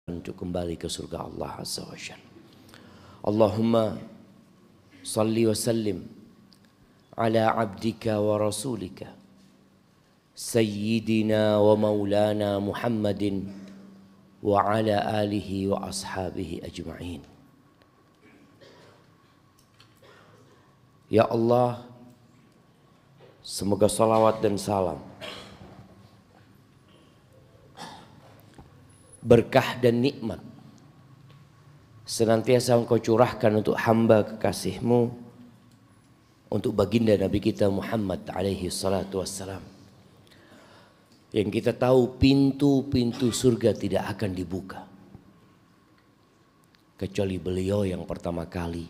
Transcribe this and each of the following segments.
untuk kembali ke surga Allah Azza wa Jalla. Allahumma salli wa sallim ala abdika wa rasulika sayyidina wa maulana Muhammadin wa ala alihi wa ashabihi ajma'in. Ya Allah, semoga salawat dan salam, berkah dan nikmat senantiasa Engkau curahkan untuk hamba kekasih-Mu, untuk baginda Nabi kita Muhammad alaihi salatu wassalam, yang kita tahu pintu-pintu surga tidak akan dibuka kecuali beliau yang pertama kali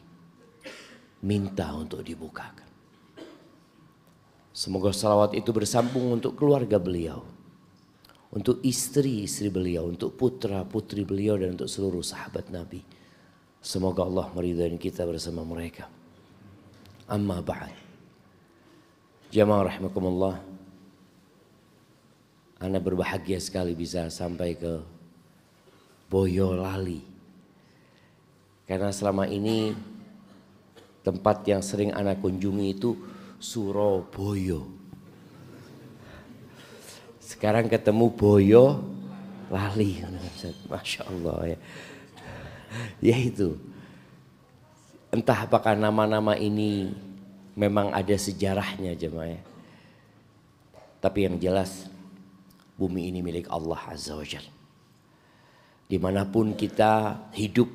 minta untuk dibukakan. Semoga salawat itu bersambung untuk keluarga beliau, untuk istri-istri beliau, untuk putra-putri beliau, dan untuk seluruh sahabat Nabi. Semoga Allah meridai kita bersama mereka. Amma ba'd. Jamaah rahimakumullah, ana berbahagia sekali bisa sampai ke Boyolali. Karena selama ini tempat yang sering ana kunjungi itu Surabaya. Sekarang ketemu Boyolali, Masya Allah ya. Ya itu, entah apakah nama-nama ini memang ada sejarahnya jemaah ya. Tapi yang jelas bumi ini milik Allah Azza wa Jalla. Dimanapun kita hidup,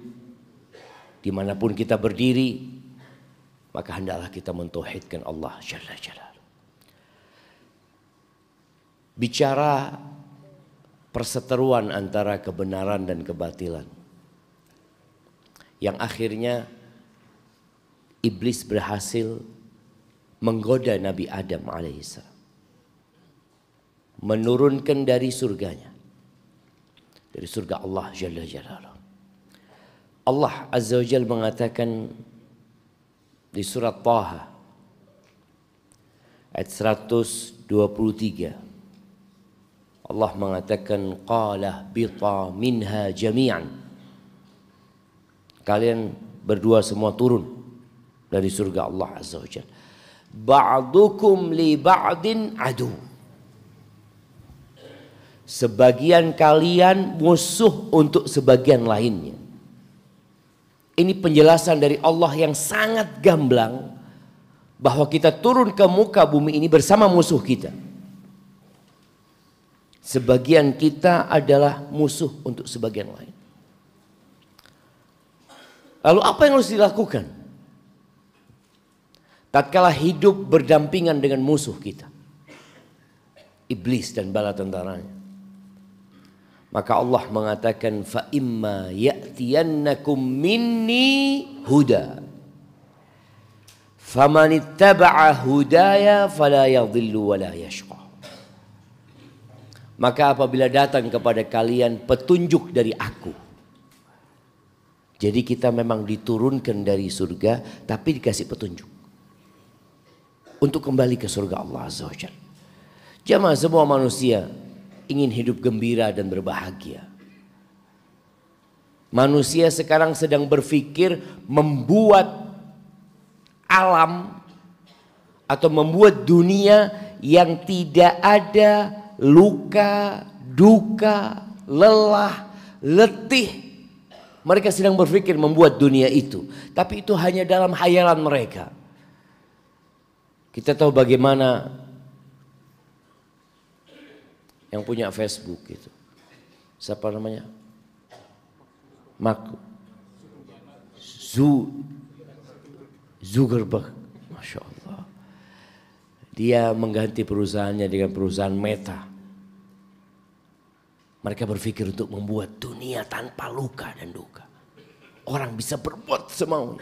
dimanapun kita berdiri, maka hendaklah kita mentauhidkan Allah Jalla Jalla. Bicara perseteruan antara kebenaran dan kebatilan, yang akhirnya iblis berhasil menggoda Nabi Adam alaihissalam, menurunkan dari surganya, dari surga Allah Jalla Jalaluhu. Allah Azza wa Jalla mengatakan di surat Taha ayat 123, Allah mengatakan qala bita minha jami'an, kalian berdua semua turun dari surga Allah Azza wa Jalla. Ba'dukum li ba'din adu, sebagian kalian musuh untuk sebagian lainnya. Ini penjelasan dari Allah yang sangat gamblang bahwa kita turun ke muka bumi ini bersama musuh kita. Sebagian kita adalah musuh untuk sebagian lain. Lalu apa yang harus dilakukan tatkala hidup berdampingan dengan musuh kita, iblis dan bala tentaranya? Maka Allah mengatakan fa imma ya'tiyannakum minni huda famanittaba'a hudaya fala yadhillu wa la yashqa. Maka apabila datang kepada kalian petunjuk dari aku, jadi kita memang diturunkan dari surga tapi dikasih petunjuk untuk kembali ke surga Allah Azza wa Jalla. Jamaah, semua manusia ingin hidup gembira dan berbahagia. Manusia sekarang sedang berpikir membuat alam atau membuat dunia yang tidak ada luka, duka, lelah, letih. Mereka sedang berpikir membuat dunia itu, tapi itu hanya dalam hayalan mereka. Kita tahu bagaimana yang punya Facebook itu, siapa namanya? Zuckerberg, Masya Allah. Dia mengganti perusahaannya dengan perusahaan Meta. Mereka berpikir untuk membuat dunia tanpa luka dan duka. Orang bisa berbuat semaunya.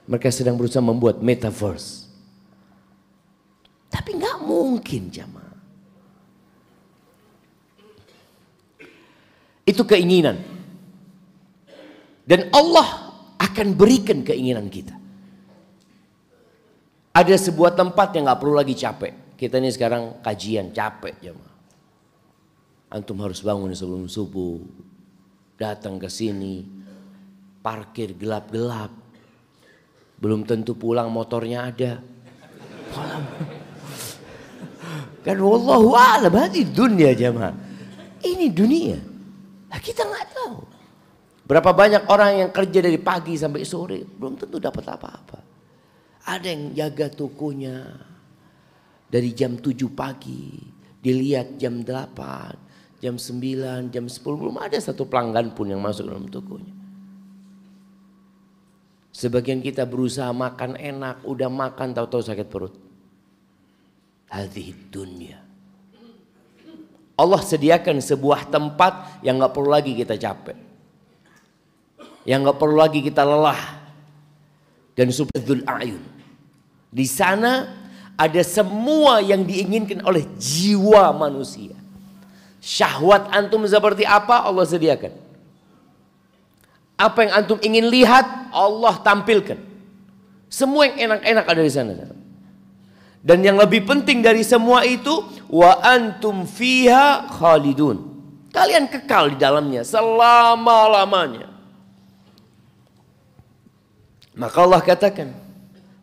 Mereka sedang berusaha membuat metaverse. Tapi nggak mungkin jamaah. Itu keinginan. Dan Allah akan berikan keinginan kita. Ada sebuah tempat yang nggak perlu lagi capek. Kita ini sekarang kajian capek jamaah. Antum harus bangun sebelum subuh. datang ke sini, parkir gelap-gelap. Belum tentu pulang motornya ada. Kan wallahu a'lam, hadi dunia jemaah. Ini dunia. Nah, kita nggak tahu. Berapa banyak orang yang kerja dari pagi sampai sore belum tentu dapat apa-apa. Ada yang jaga tokonya dari jam 7 pagi, dilihat jam 8, jam 9, jam 10, belum ada satu pelanggan pun yang masuk dalam tokonya. Sebagian kita berusaha makan enak, udah makan tahu-tahu sakit perut. Hadhihi dunya. Allah sediakan sebuah tempat yang gak perlu lagi kita capek, yang gak perlu lagi kita lelah. Dan subhadzul a'yun. Di sana ada semua yang diinginkan oleh jiwa manusia. Syahwat antum seperti apa Allah sediakan. Apa yang antum ingin lihat Allah tampilkan. Semua yang enak-enak ada di sana. Dan yang lebih penting dari semua itu, wa antum fiha khalidun. Kalian kekal di dalamnya selama-lamanya. Maka Allah katakan,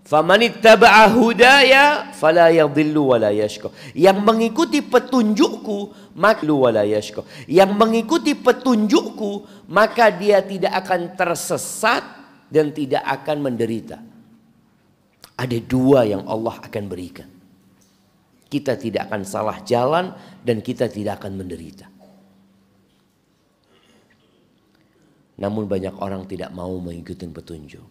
famanittaba'a hudaya fala yadhillu wala yashqa. Yang mengikuti petunjukku maka wala yashqa. Yang mengikuti petunjukku maka dia tidak akan tersesat dan tidak akan menderita. Ada dua yang Allah akan berikan. Kita tidak akan salah jalan dan kita tidak akan menderita. Namun banyak orang tidak mau mengikuti petunjuk.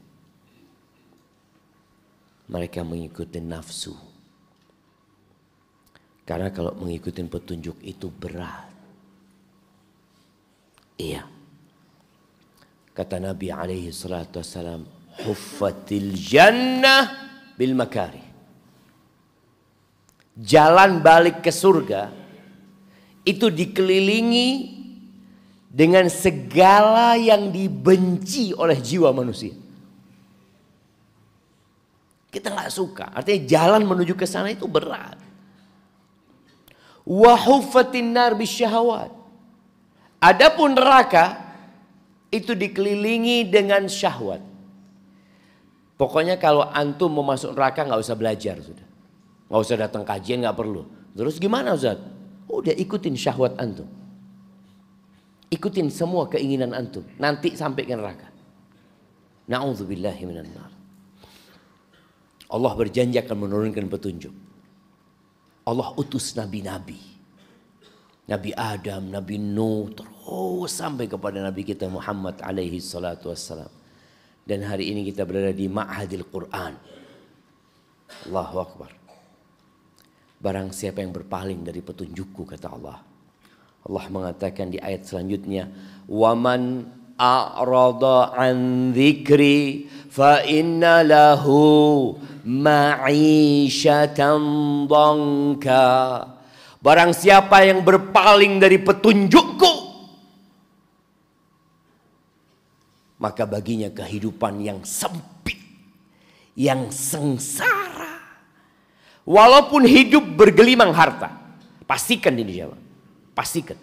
Mereka mengikuti nafsu. Karena kalau mengikuti petunjuk itu berat. Iya. Kata Nabi alaihi salatu wassalam, huffatil jannah bil makari. Jalan balik ke surga itu dikelilingi dengan segala yang dibenci oleh jiwa manusia. Kita nggak suka, artinya jalan menuju ke sana itu berat. Wa huffatin nar bisyahawat. Adapun neraka itu dikelilingi dengan syahwat. Pokoknya kalau antum mau masuk neraka nggak usah belajar sudah. Nggak usah datang kajian, nggak perlu. Terus gimana Ustaz? Udah ikutin syahwat antum. Ikutin semua keinginan antum. Nanti sampai ke neraka. Na'udzubillahi minan nar. Allah berjanji akan menurunkan petunjuk. Allah utus nabi-nabi. Nabi Adam, Nabi Nuh, terus sampai kepada Nabi kita Muhammad alaihi salatu wassalam. Dan hari ini kita berada di Ma'hadil Quran. Allahu Akbar. Barang siapa yang berpaling dari petunjukku, kata Allah. Allah mengatakan di ayat selanjutnya, waman a'rada an dzikri fa inna lahu ma'isyatan dhanka. Barang siapa yang berpaling dari petunjukku, maka baginya kehidupan yang sempit, yang sengsara. Walaupun hidup bergelimang harta, pastikan ini jawab. Pastikan.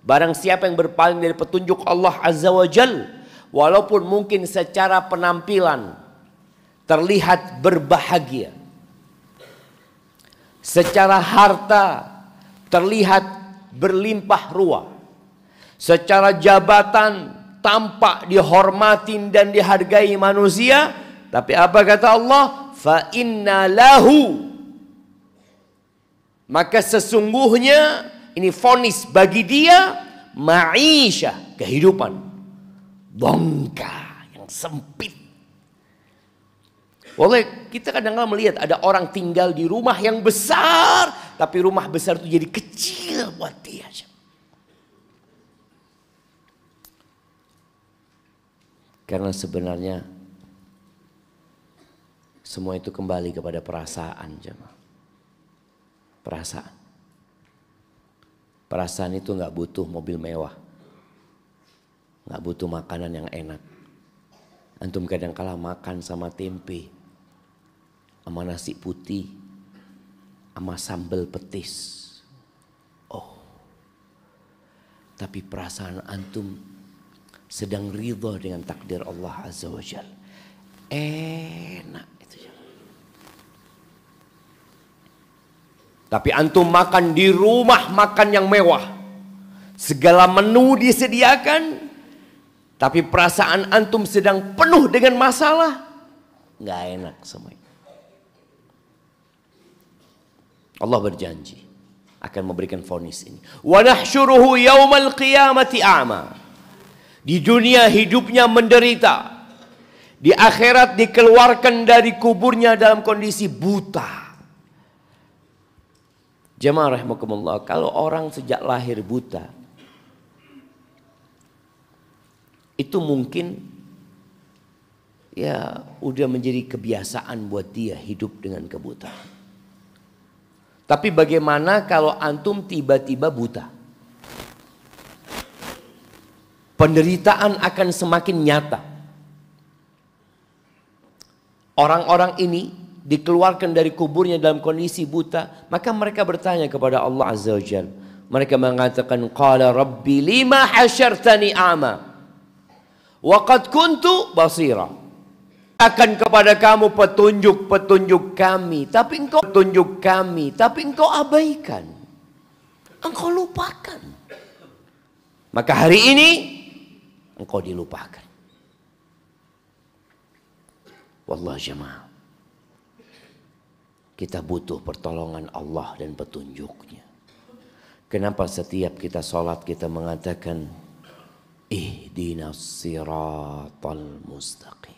Barang siapa yang berpaling dari petunjuk Allah Azza wa Jal, walaupun mungkin secara penampilan terlihat berbahagia, secara harta terlihat berlimpah ruah, secara jabatan tampak dihormatin dan dihargai manusia, tapi apa kata Allah? Fa inna lahu, maka sesungguhnya ini vonis bagi dia, ma'isyah, kehidupan bongka yang sempit. Oleh kita kadang-kadang melihat ada orang tinggal di rumah yang besar, tapi rumah besar itu jadi kecil buat dia. Karena sebenarnya semua itu kembali kepada perasaan, jemaah. Perasaan. Perasaan itu nggak butuh mobil mewah, nggak butuh makanan yang enak. Antum kadang-kala makan sama tempe, sama nasi putih, sama sambal petis. Oh, tapi perasaan antum sedang ridha dengan takdir Allah Azza wa Jalla. Enak itu. Tapi antum makan di rumah makan yang mewah, segala menu disediakan, tapi perasaan antum sedang penuh dengan masalah, nggak enak semuanya. Allah berjanji akan memberikan vonis ini. Wa nahsyuruhu yaumal qiyamati a'ma. Di dunia hidupnya menderita, di akhirat dikeluarkan dari kuburnya dalam kondisi buta. Jemaah rahimakumullah, kalau orang sejak lahir buta, itu mungkin ya udah menjadi kebiasaan buat dia hidup dengan kebutaan. Tapi bagaimana kalau antum tiba-tiba buta? Penderitaan akan semakin nyata. Orang-orang ini dikeluarkan dari kuburnya dalam kondisi buta, maka mereka bertanya kepada Allah Azza wa Jalla. Mereka mengatakan, qala rabbi lima hasyartani a'ma wa qad kuntu basira. Akan kepada kamu petunjuk-petunjuk kami, tapi engkau abaikan, engkau lupakan. Maka hari ini engkau dilupakan. Wallah jemaah, kita butuh pertolongan Allah dan petunjuknya. Kenapa setiap kita sholat kita mengatakan ihdinas siratal mustaqim.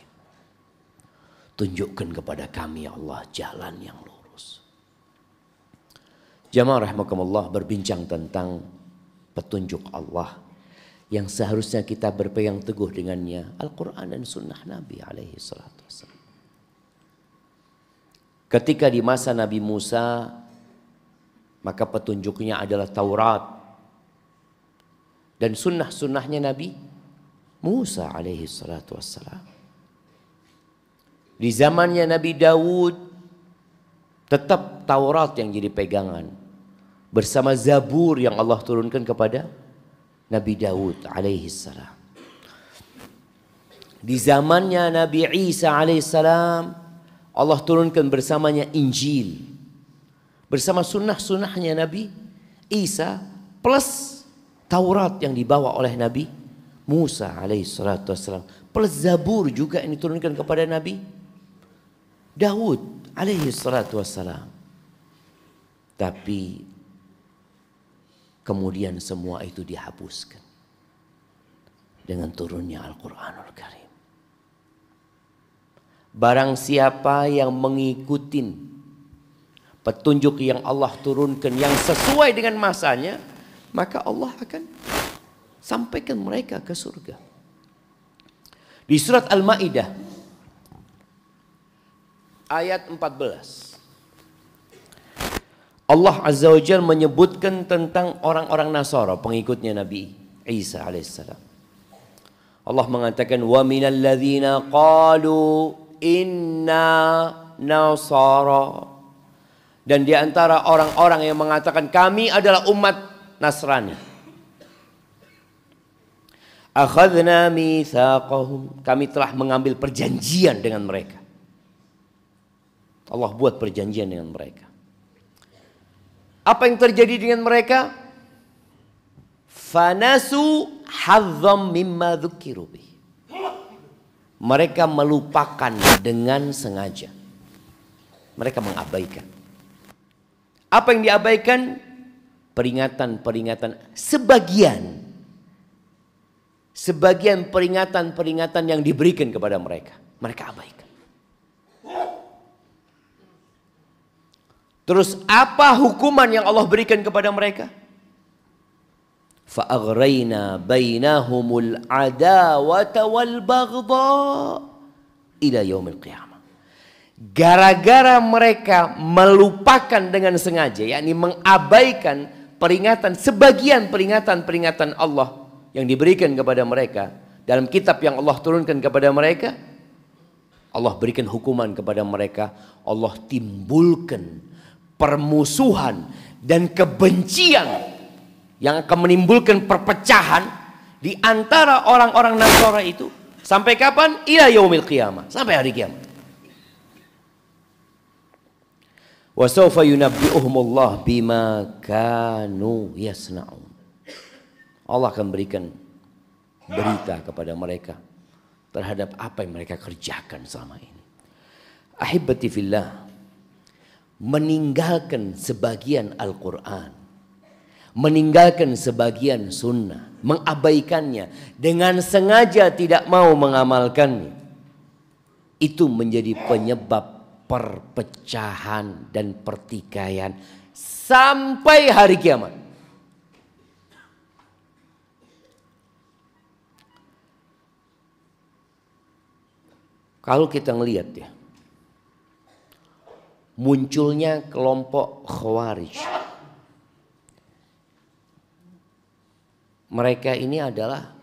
Tunjukkan kepada kami ya Allah jalan yang lurus. Jamaah rahimakumullah, berbincang tentang petunjuk Allah yang seharusnya kita berpegang teguh dengannya, Al-Quran dan Sunnah Nabi alaihi salatu wassalam. Ketika di masa Nabi Musa, maka petunjuknya adalah Taurat dan sunnah-sunnahnya Nabi Musa alaihi salatu wassalam. Di zamannya Nabi Daud, tetap Taurat yang jadi pegangan bersama Zabur yang Allah turunkan kepada Nabi Daud alaihi salam. Di zamannya Nabi Isa alaihi salam, Allah turunkan bersamanya Injil bersama sunnah-sunnahnya Nabi Isa plus Taurat yang dibawa oleh Nabi Musa alaihi salatu wassalam, plus Zabur juga yang diturunkan kepada Nabi Daud alaihi salatu wassalam. Tapi kemudian semua itu dihapuskan dengan turunnya Al-Quranul Karim. Barang siapa yang mengikuti petunjuk yang Allah turunkan yang sesuai dengan masanya, maka Allah akan sampaikan mereka ke surga. Di surat Al-Maidah ayat 14, Allah Azza wa Jalla menyebutkan tentang orang-orang Nasara, pengikutnya Nabi Isa alaihissalam. Allah mengatakan, wa minal ladzina qalu inna nasara. Dan di antara orang-orang yang mengatakan kami adalah umat Nasrani. Akhadna mitsaqahum, kami telah mengambil perjanjian dengan mereka. Allah buat perjanjian dengan mereka. Apa yang terjadi dengan mereka? Fanasu hazzam mimma dzukiru bih. Mereka melupakan dengan sengaja. Mereka mengabaikan. Apa yang diabaikan? Peringatan-peringatan sebagian peringatan-peringatan yang diberikan kepada mereka. Mereka abaikan. Terus apa hukuman yang Allah berikan kepada mereka? Fa'aghrayna bainahumul adawata wal baghdha ila yaumil qiyamah. Gara-gara mereka melupakan dengan sengaja, yakni mengabaikan sebagian peringatan Allah yang diberikan kepada mereka dalam kitab yang Allah turunkan kepada mereka, Allah berikan hukuman kepada mereka. Allah timbulkan permusuhan dan kebencian yang akan menimbulkan perpecahan di antara orang-orang Nasara itu sampai kapan? Ila yaumil qiyamah, sampai hari kiamat. Wa sawfa yunabbi'uhumullah bima kanu yasna'un. Allah akan berikan berita kepada mereka terhadap apa yang mereka kerjakan selama ini. Ahibbati fillah, meninggalkan sebagian Al-Quran, meninggalkan sebagian sunnah, mengabaikannya dengan sengaja tidak mau mengamalkannya, itu menjadi penyebab perpecahan dan pertikaian sampai hari kiamat. Kalau kita ngelihat ya, munculnya kelompok Khawarij. Mereka ini adalah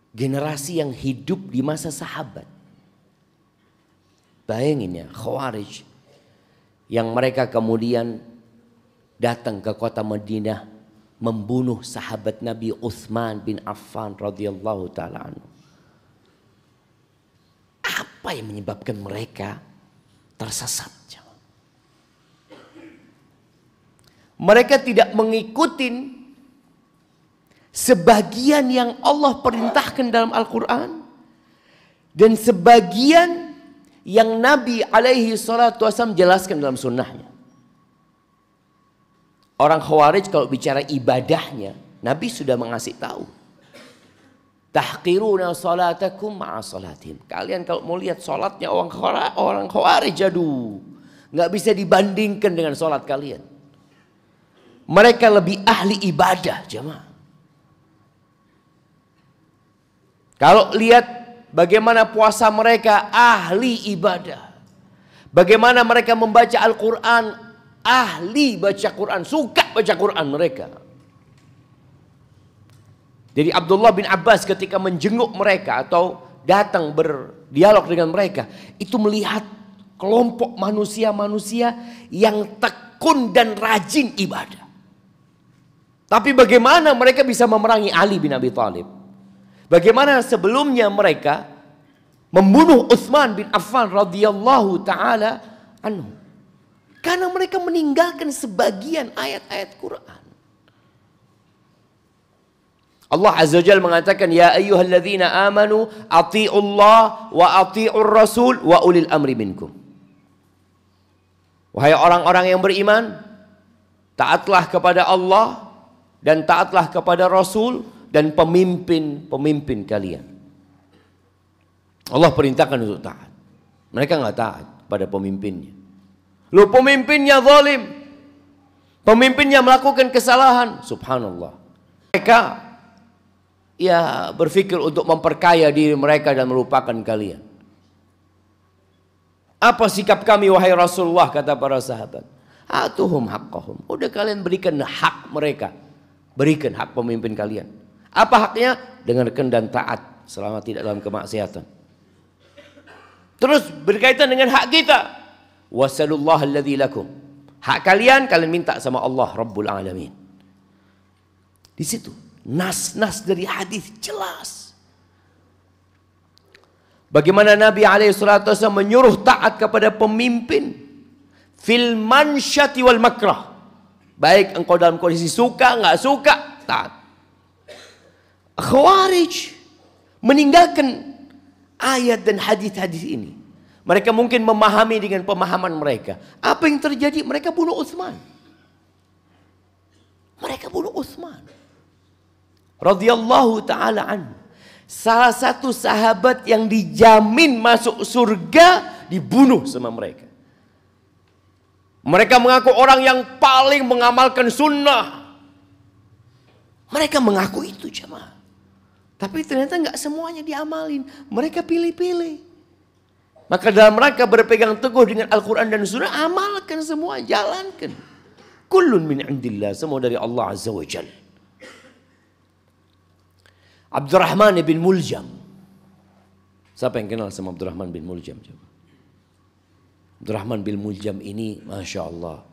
generasi yang hidup di masa sahabat. Bayangin ya, Khawarij yang mereka kemudian datang ke kota Madinah membunuh sahabat Nabi Utsman bin Affan radhiyallahu taala anhu. Apa yang menyebabkan mereka tersesat? Mereka tidak mengikuti sebagian yang Allah perintahkan dalam Al-Quran dan sebagian yang Nabi alaihi salatu wasallam jelaskan dalam sunnahnya. Orang Khawarij kalau bicara ibadahnya, Nabi sudah mengasih tahu. Tahqiruna salatakum ma'a salatihim. Kalian kalau mau lihat salatnya orang Khawarij, aduh, nggak bisa dibandingkan dengan salat kalian. Mereka lebih ahli ibadah, jemaah. Kalau lihat bagaimana puasa mereka, ahli ibadah. Bagaimana mereka membaca Al-Quran, ahli baca Quran, suka baca Quran mereka. Jadi Abdullah bin Abbas ketika menjenguk mereka atau datang berdialog dengan mereka, itu melihat kelompok manusia-manusia yang tekun dan rajin ibadah. Tapi bagaimana mereka bisa memerangi Ali bin Abi Thalib? Bagaimana sebelumnya mereka membunuh Utsman bin Affan radhiyallahu taala anhu? Karena mereka meninggalkan sebagian ayat-ayat Quran. Allah Azza wa Jalla mengatakan, ya ayyuhalladzina amanu athi'ullah wa athi'ur rasul wa ulil amri minkum. Wahai orang-orang yang beriman, taatlah kepada Allah dan taatlah kepada Rasul dan pemimpin-pemimpin kalian. Allah perintahkan untuk taat. Mereka nggak taat pada pemimpinnya. Lu pemimpinnya zalim, pemimpinnya melakukan kesalahan. Subhanallah. Mereka ya berpikir untuk memperkaya diri mereka dan melupakan kalian. Apa sikap kami wahai Rasulullah, kata para sahabat? Atuhum haqqahum. Udah kalian berikan hak mereka. Berikan hak pemimpin kalian. Apa haknya? Dengarkan dan taat selama tidak dalam kemaksiatan. Terus berkaitan dengan hak kita. Wasallallahu alladzi lakum. Hak kalian minta sama Allah Rabbul Alamin. Di situ nas-nas dari hadis jelas. Bagaimana Nabi SAW menyuruh taat kepada pemimpin fil mansyati wal makrah. Baik engkau dalam kondisi suka, nggak suka, taat. Khawarij meninggalkan ayat dan hadis-hadis ini. Mereka mungkin memahami dengan pemahaman mereka. Apa yang terjadi? Mereka bunuh Utsman. Mereka bunuh Utsman radhiyallahu taala anhu. Salah satu sahabat yang dijamin masuk surga dibunuh sama mereka. Mereka mengaku orang yang paling mengamalkan sunnah. Mereka mengaku itu, jemaah. Tapi ternyata nggak semuanya diamalin. Mereka pilih-pilih. Maka dalam rangka berpegang teguh dengan Al-Quran dan Sunnah, amalkan semua, jalankan. Kullun min indillah, semua dari Allah Azza wa Jalla. Abdurrahman bin Muljam. Siapa yang kenal sama Abdurrahman bin Muljam? Abdurrahman bin Muljam ini Masya Allah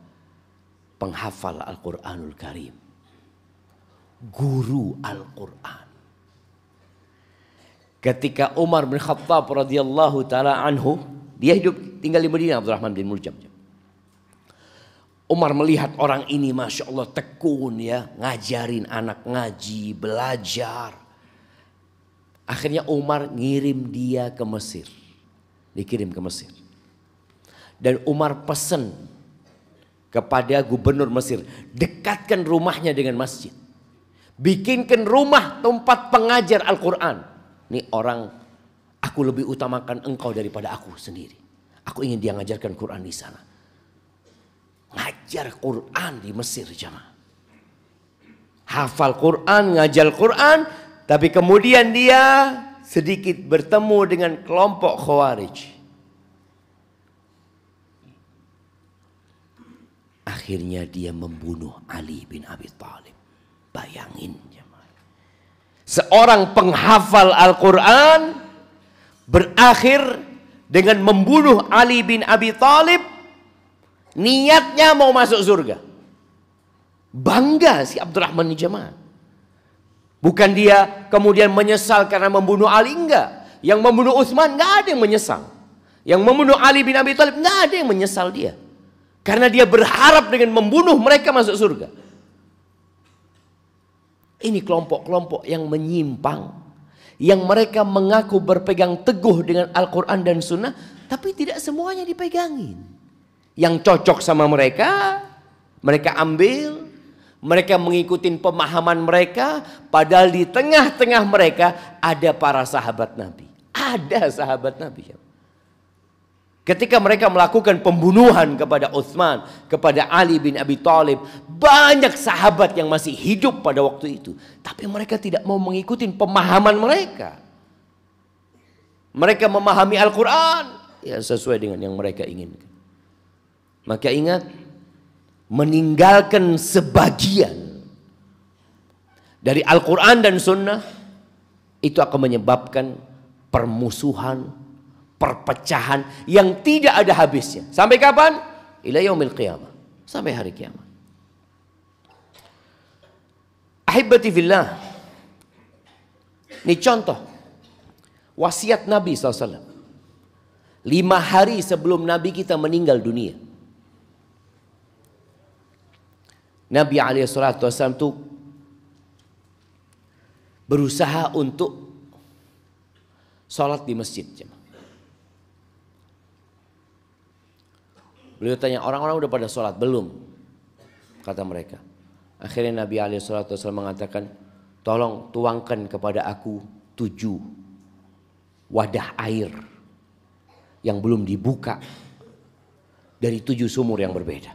penghafal Al-Quranul Karim. guru Al-Quran. Ketika Umar bin Khattab radhiyallahu taala anhu, dia tinggal di Madinah, Abdurrahman bin Muljam. Umar melihat orang ini Masya Allah tekun ya, ngajarin anak ngaji, belajar. Akhirnya Umar ngirim dia ke Mesir. Dikirim ke Mesir. Dan Umar pesan kepada gubernur Mesir, dekatkan rumahnya dengan masjid. Bikinkan rumah tempat pengajar Al-Quran. Ini orang, aku lebih utamakan engkau daripada aku sendiri. Aku ingin dia ngajarkan Quran di sana. Ngajar Quran di Mesir jamaah. Hafal Quran, ngajar Quran. Tapi kemudian dia sedikit bertemu dengan kelompok Khawarij. Akhirnya dia membunuh Ali bin Abi Thalib. Bayangin jamaah. Seorang penghafal Al-Quran berakhir dengan membunuh Ali bin Abi Thalib. Niatnya mau masuk surga. Bangga si Abdurrahman ini jamaah. Bukan dia kemudian menyesal karena membunuh Ali, enggak. Yang membunuh Utsman enggak ada yang menyesal. Yang membunuh Ali bin Abi Thalib enggak ada yang menyesal dia. Karena dia berharap dengan membunuh mereka masuk surga. Ini kelompok-kelompok yang menyimpang, yang mereka mengaku berpegang teguh dengan Al-Quran dan Sunnah, tapi tidak semuanya dipegangin. Yang cocok sama mereka, mereka ambil, mereka mengikuti pemahaman mereka, padahal di tengah-tengah mereka ada para sahabat Nabi. Ada sahabat Nabi. Ketika mereka melakukan pembunuhan kepada Utsman, kepada Ali bin Abi Thalib, banyak sahabat yang masih hidup pada waktu itu. Tapi mereka tidak mau mengikuti pemahaman mereka. Mereka memahami Al-Quran ya sesuai dengan yang mereka inginkan. Maka ingat, meninggalkan sebagian dari Al-Quran dan Sunnah itu akan menyebabkan permusuhan, perpecahan yang tidak ada habisnya. Sampai kapan? Ila yaumil qiyamah. Sampai hari kiamat. Ahibati fillah. Ini contoh wasiat Nabi SAW. 5 hari sebelum Nabi kita meninggal dunia, Nabi SAW itu berusaha untuk sholat di masjid. Beliau tanya, orang-orang udah pada sholat belum? Kata mereka. Akhirnya Nabi SAW mengatakan, tolong tuangkan kepada aku 7 wadah air yang belum dibuka dari 7 sumur yang berbeda.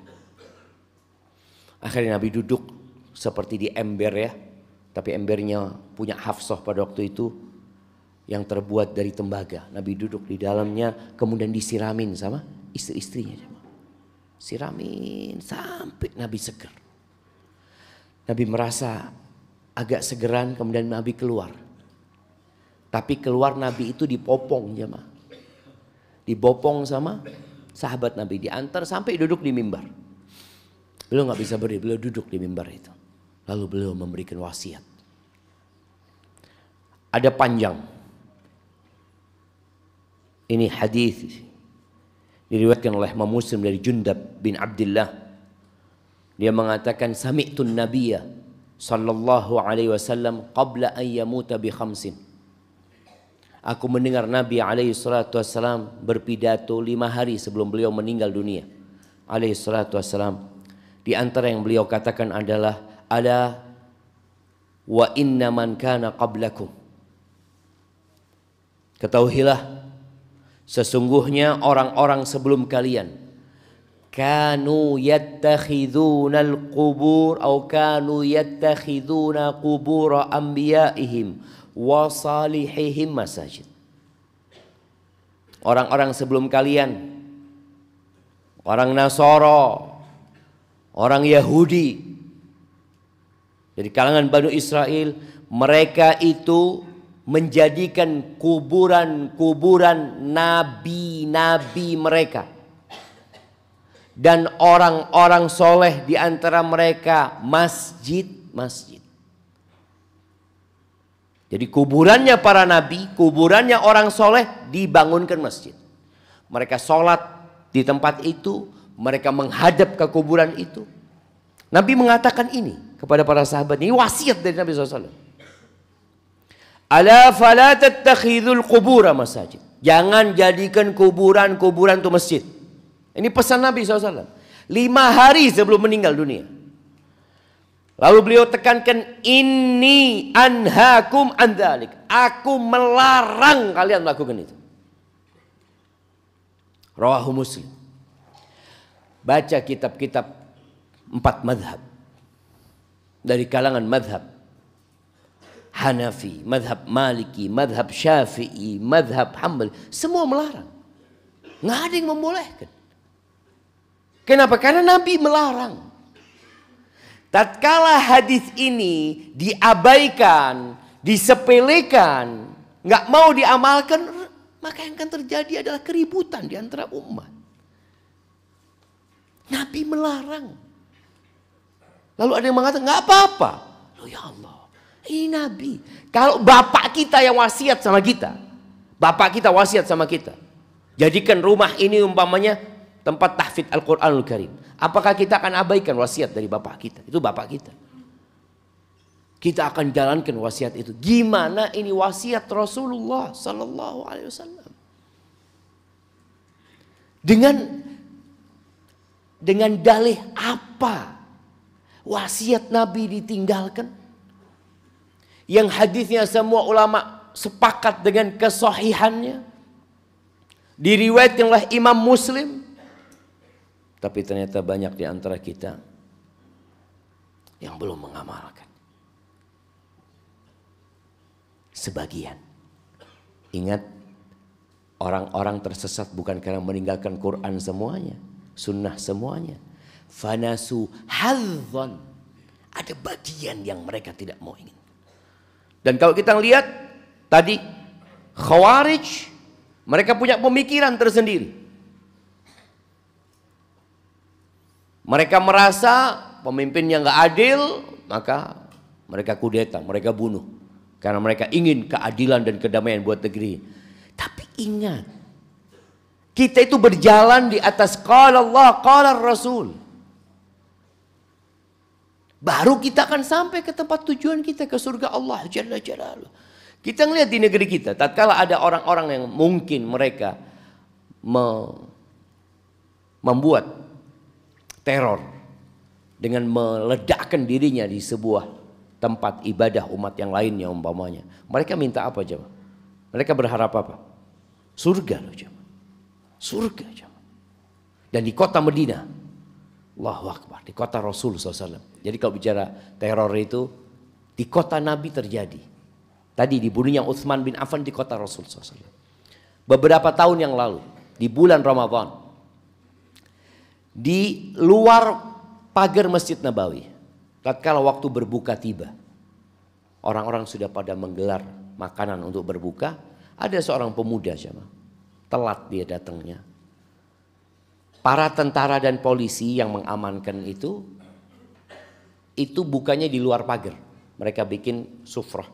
Akhirnya Nabi duduk seperti di ember ya, tapi embernya punya Hafsah pada waktu itu yang terbuat dari tembaga. Nabi duduk di dalamnya, kemudian disiramin sama istri-istrinya. Siramin sampai Nabi seger. Nabi merasa agak segeran, kemudian Nabi keluar. Tapi keluar Nabi itu dipopong jemaah. Dibopong sama sahabat Nabi, diantar sampai duduk di mimbar. Beliau nggak bisa berdiri, beliau duduk di mimbar itu. Lalu beliau memberikan wasiat. Ada panjang. Ini hadis diriwayatkan oleh Imam Muslim dari Jundab bin Abdullah. Dia mengatakan, sami'tun nabiyya sallallahu alaihi wasallam qabla an yamuta bi 5. Aku mendengar Nabi alaihi salatu wasallam berpidato 5 hari sebelum beliau meninggal dunia. Alaihi salatu wasallam. Di antara yang beliau katakan adalah, ala wa inna man kana qablakum. Ketahuilah, sesungguhnya orang-orang sebelum kalian kanu yattakhiduna al-qubur atau kanu yattakhiduna qubur anbiya'ihim wa salihihim masajid. Orang-orang sebelum kalian, orang Nasara, orang Yahudi dari kalangan Bani Israel, mereka itu menjadikan kuburan-kuburan nabi-nabi mereka dan orang-orang soleh di antara mereka masjid-masjid. Jadi kuburannya para nabi, kuburannya orang soleh dibangunkan masjid. Mereka sholat di tempat itu, mereka menghadap ke kuburan itu. Nabi mengatakan ini kepada para sahabat, ini wasiat dari Nabi SAW. Ala fala tattakhidul qubura masajid. Jangan jadikan kuburan-kuburan itu masjid. Ini pesan Nabi SAW. 5 hari sebelum meninggal dunia. Lalu beliau tekankan, inni anhakum an dzalik. Aku melarang kalian melakukan itu. Rawahu Muslim. Baca kitab-kitab 4 madhab. Dari kalangan madhab Hanafi, madhab Maliki, madhab Syafi'i, madhab Hambali. Semua melarang. Nggak ada yang membolehkan. Kenapa? Karena Nabi melarang. Tatkala hadis ini diabaikan, disepelekan, nggak mau diamalkan, maka yang akan terjadi adalah keributan di antara umat. Nabi melarang. Lalu ada yang mengatakan nggak apa-apa. Loh ya Allah, ini Nabi. Kalau bapak kita yang wasiat sama kita, bapak kita wasiat sama kita, jadikan rumah ini umpamanya tempat tahfidz Al-Quranul Karim. Apakah kita akan abaikan wasiat dari bapak kita? Itu bapak kita. Kita akan jalankan wasiat itu. Gimana ini wasiat Rasulullah Sallallahu Alaihi Wasallam? Dengan dalih apa wasiat Nabi ditinggalkan? Yang hadisnya semua ulama sepakat dengan kesahihannya, diriwayatkan oleh Imam Muslim. Tapi ternyata banyak di antara kita yang belum mengamalkan. Sebagian. Ingat, orang-orang tersesat bukan karena meninggalkan Quran semuanya, sunnah semuanya. Fanasu hadzan. Ada bagian yang mereka tidak mau ingin. Dan kalau kita lihat tadi Khawarij, mereka punya pemikiran tersendiri. Mereka merasa pemimpinnya nggak adil, maka mereka kudeta, mereka bunuh. Karena mereka ingin keadilan dan kedamaian buat negeri. Tapi ingat, kita itu berjalan di atas qala Allah, qala Rasul. Baru kita akan sampai ke tempat tujuan kita, ke surga Allah Jalla Jalaluh. Kita ngelihat di negeri kita, tatkala ada orang-orang yang mungkin mereka membuat teror dengan meledakkan dirinya di sebuah tempat ibadah umat yang lainnya umpamanya. Mereka minta apa coba? Mereka berharap apa? Surga loh coba. Surga coba. Dan di kota Madinah, Allahu Akbar, di kota Rasul SAW. Jadi kalau bicara teror itu di kota Nabi terjadi. Tadi dibunuhnya Utsman bin Affan di kota Rasul SAW. Beberapa tahun yang lalu, di bulan Ramadan, di luar pagar Masjid Nabawi, tatkala waktu berbuka tiba, orang-orang sudah pada menggelar makanan untuk berbuka. Ada seorang pemuda, telat dia datangnya. Para tentara dan polisi yang mengamankan itu bukannya di luar pagar. Mereka bikin sufrah.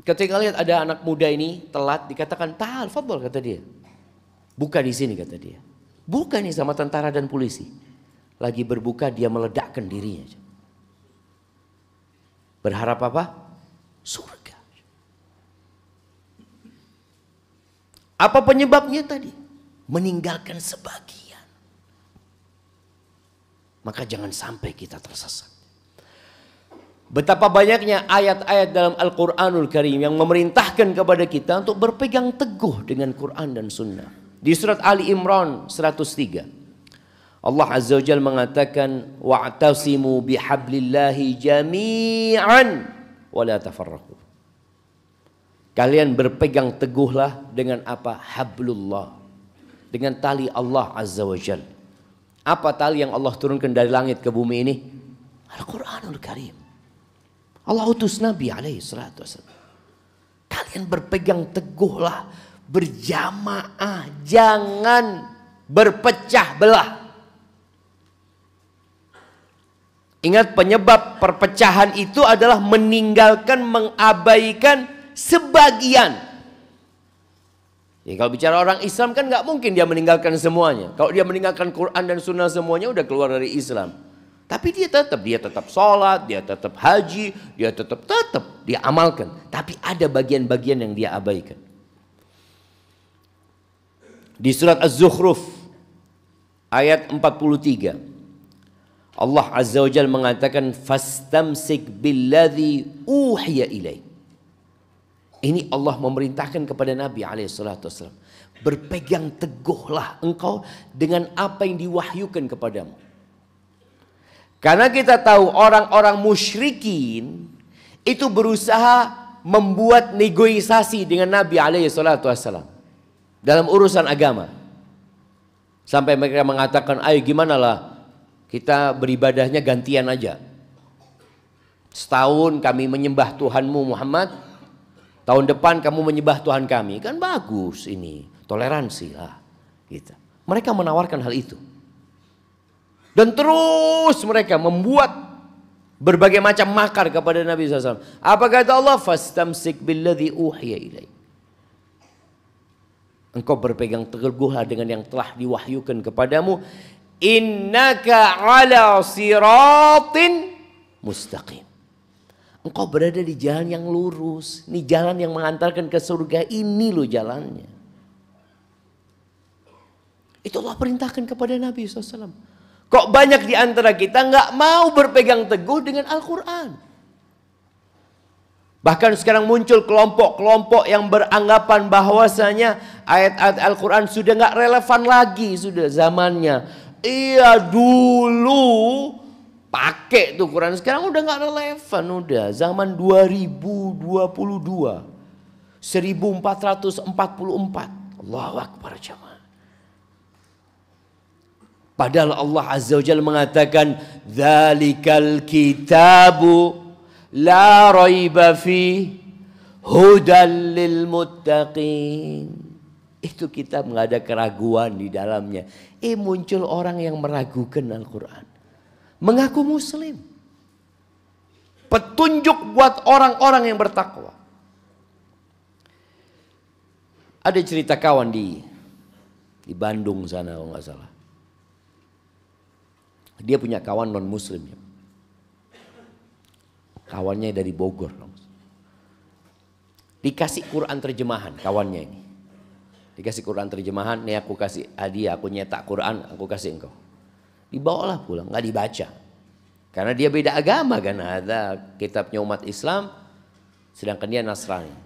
Ketika lihat ada anak muda ini telat, dikatakan ta'al fadhal, kata dia. Buka di sini, kata dia. Bukan nih sama tentara dan polisi. Lagi berbuka dia meledakkan dirinya. Berharap apa? Surga. Apa penyebabnya tadi? Meninggalkan sebagian. Maka jangan sampai kita tersesat. Betapa banyaknya ayat-ayat dalam Al-Quranul Karim yang memerintahkan kepada kita untuk berpegang teguh dengan Quran dan Sunnah. Di surat Ali Imran 103, Allah Azza wa Jalla mengatakan, wa'tasimu bihablillahi jami'an wa la tafarraqu. Kalian berpegang teguhlah dengan apa? Hablullah. Dengan tali Allah Azza wa Jalla. Apa tali yang Allah turunkan dari langit ke bumi ini? Al-Quranul Karim. Allah utus Nabi alaihi salatu wassalam. Kalian berpegang teguhlah, berjamaah, jangan berpecah belah. Ingat, penyebab perpecahan itu adalah meninggalkan, mengabaikan sebagian. Ya, kalau bicara orang Islam kan nggak mungkin dia meninggalkan semuanya. Kalau dia meninggalkan Quran dan Sunnah semuanya udah keluar dari Islam. Tapi dia tetap sholat, dia tetap haji, dia tetap dia amalkan. Tapi ada bagian-bagian yang dia abaikan. Di surat Az-Zukhruf ayat 43. Allah Azza wa Jalla mengatakan fastamsik billadzi uhiya ilaik. Ini Allah memerintahkan kepada Nabi SAW. Berpegang teguhlah engkau dengan apa yang diwahyukan kepadamu. Karena kita tahu orang-orang musyrikin itu berusaha membuat negosiasi dengan Nabi SAW dalam urusan agama. Sampai mereka mengatakan, ayo gimana lah, kita beribadahnya gantian aja. Setahun kami menyembah Tuhanmu Muhammad, tahun depan kamu menyembah Tuhan kami. Kan bagus ini, toleransi lah. Gitu. Mereka menawarkan hal itu. Dan terus mereka membuat berbagai macam makar kepada Nabi SAW. Apa kata Allah? Fastamsik billadzi uhiya ilaik. Engkau berpegang teguhlah dengan yang telah diwahyukan kepadamu. Innaka ala siratin mustaqim. Engkau berada di jalan yang lurus. Ini jalan yang mengantarkan ke surga. Ini loh jalannya. Itu Allah perintahkan kepada Nabi SAW. Kok banyak di antara kita nggak mau berpegang teguh dengan Al-Quran. Bahkan sekarang muncul kelompok-kelompok yang beranggapan bahwasanya ayat-ayat Al-Quran sudah nggak relevan lagi. Sudah zamannya. Iya dulu pakai tuh Quran, sekarang udah nggak relevan, udah zaman 2022 1444. Allahu Akbar jemaah. Padahal Allah Azza wa Jalla mengatakan dzalikal kitabu la raiba fi hudal lil muttaqin. Itu kitab nggak ada keraguan di dalamnya. Muncul orang yang meragukan Al-Quran. Mengaku muslim. Petunjuk buat orang-orang yang bertakwa. Ada cerita kawan di Bandung sana kalau nggak salah. Dia punya kawan non muslim. Kawannya dari Bogor. Dikasih Quran terjemahan kawannya ini. Dikasih Quran terjemahan, nih aku kasih hadiah, aku nyetak Quran, aku kasih engkau. Dibawalah pulang, nggak dibaca. Karena dia beda agama kan, ada kitabnya umat Islam, sedangkan dia Nasrani.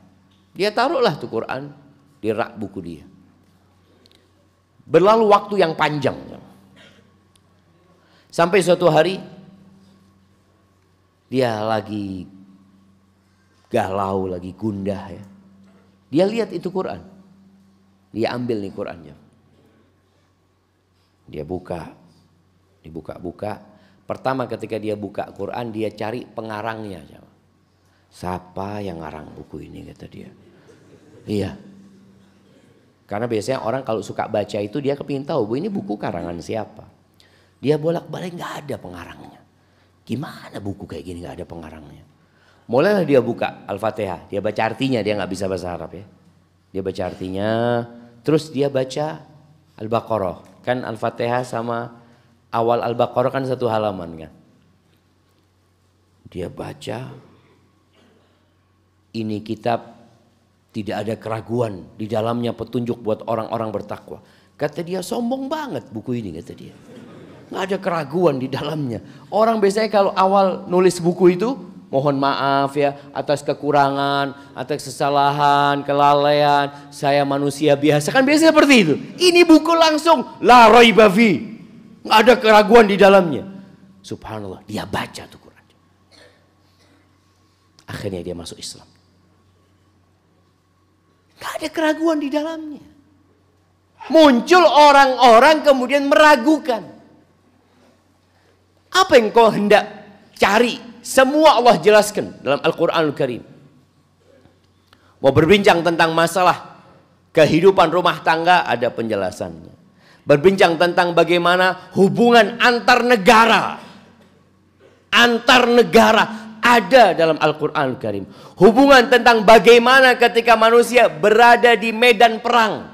Dia taruhlah tuh Quran di rak buku dia. Berlalu waktu yang panjang. Sampai suatu hari, dia lagi galau, lagi gundah ya. Dia lihat itu Quran. Dia ambil nih Qurannya. Dia buka. Dibuka-buka. Pertama ketika dia buka Quran, dia cari pengarangnya. Siapa yang ngarang buku ini, kata dia. Iya. Karena biasanya orang kalau suka baca itu dia kepingin tahu, bu ini buku karangan siapa. Dia bolak-balik nggak ada pengarangnya. Gimana buku kayak gini nggak ada pengarangnya. Mulailah dia buka Al-Fatihah. Dia baca artinya, dia nggak bisa bahasa Arab ya. Dia baca artinya. Terus dia baca Al-Baqarah. Kan Al-Fatihah sama awal Al-Baqarah kan satu halaman kan. Dia baca. Ini kitab tidak ada keraguan. Di dalamnya petunjuk buat orang-orang bertakwa. Kata dia sombong banget buku ini, kata dia. Nggak ada keraguan di dalamnya. Orang biasanya kalau awal nulis buku itu, mohon maaf ya atas kekurangan, atas kesalahan, kelalaian, saya manusia biasa. Kan biasanya seperti itu. Ini buku langsung la raiba fi. Nggak ada keraguan di dalamnya. Subhanallah, dia baca tuh Quran. Akhirnya dia masuk Islam. Nggak ada keraguan di dalamnya. Muncul orang-orang kemudian meragukan. Apa yang kau hendak cari? Semua Allah jelaskan dalam Al-Quranul Karim. Mau berbincang tentang masalah kehidupan rumah tangga, ada penjelasannya. Berbincang tentang bagaimana hubungan antar negara, antar negara ada dalam Al-Quranul Karim. Hubungan tentang bagaimana ketika manusia berada di medan perang,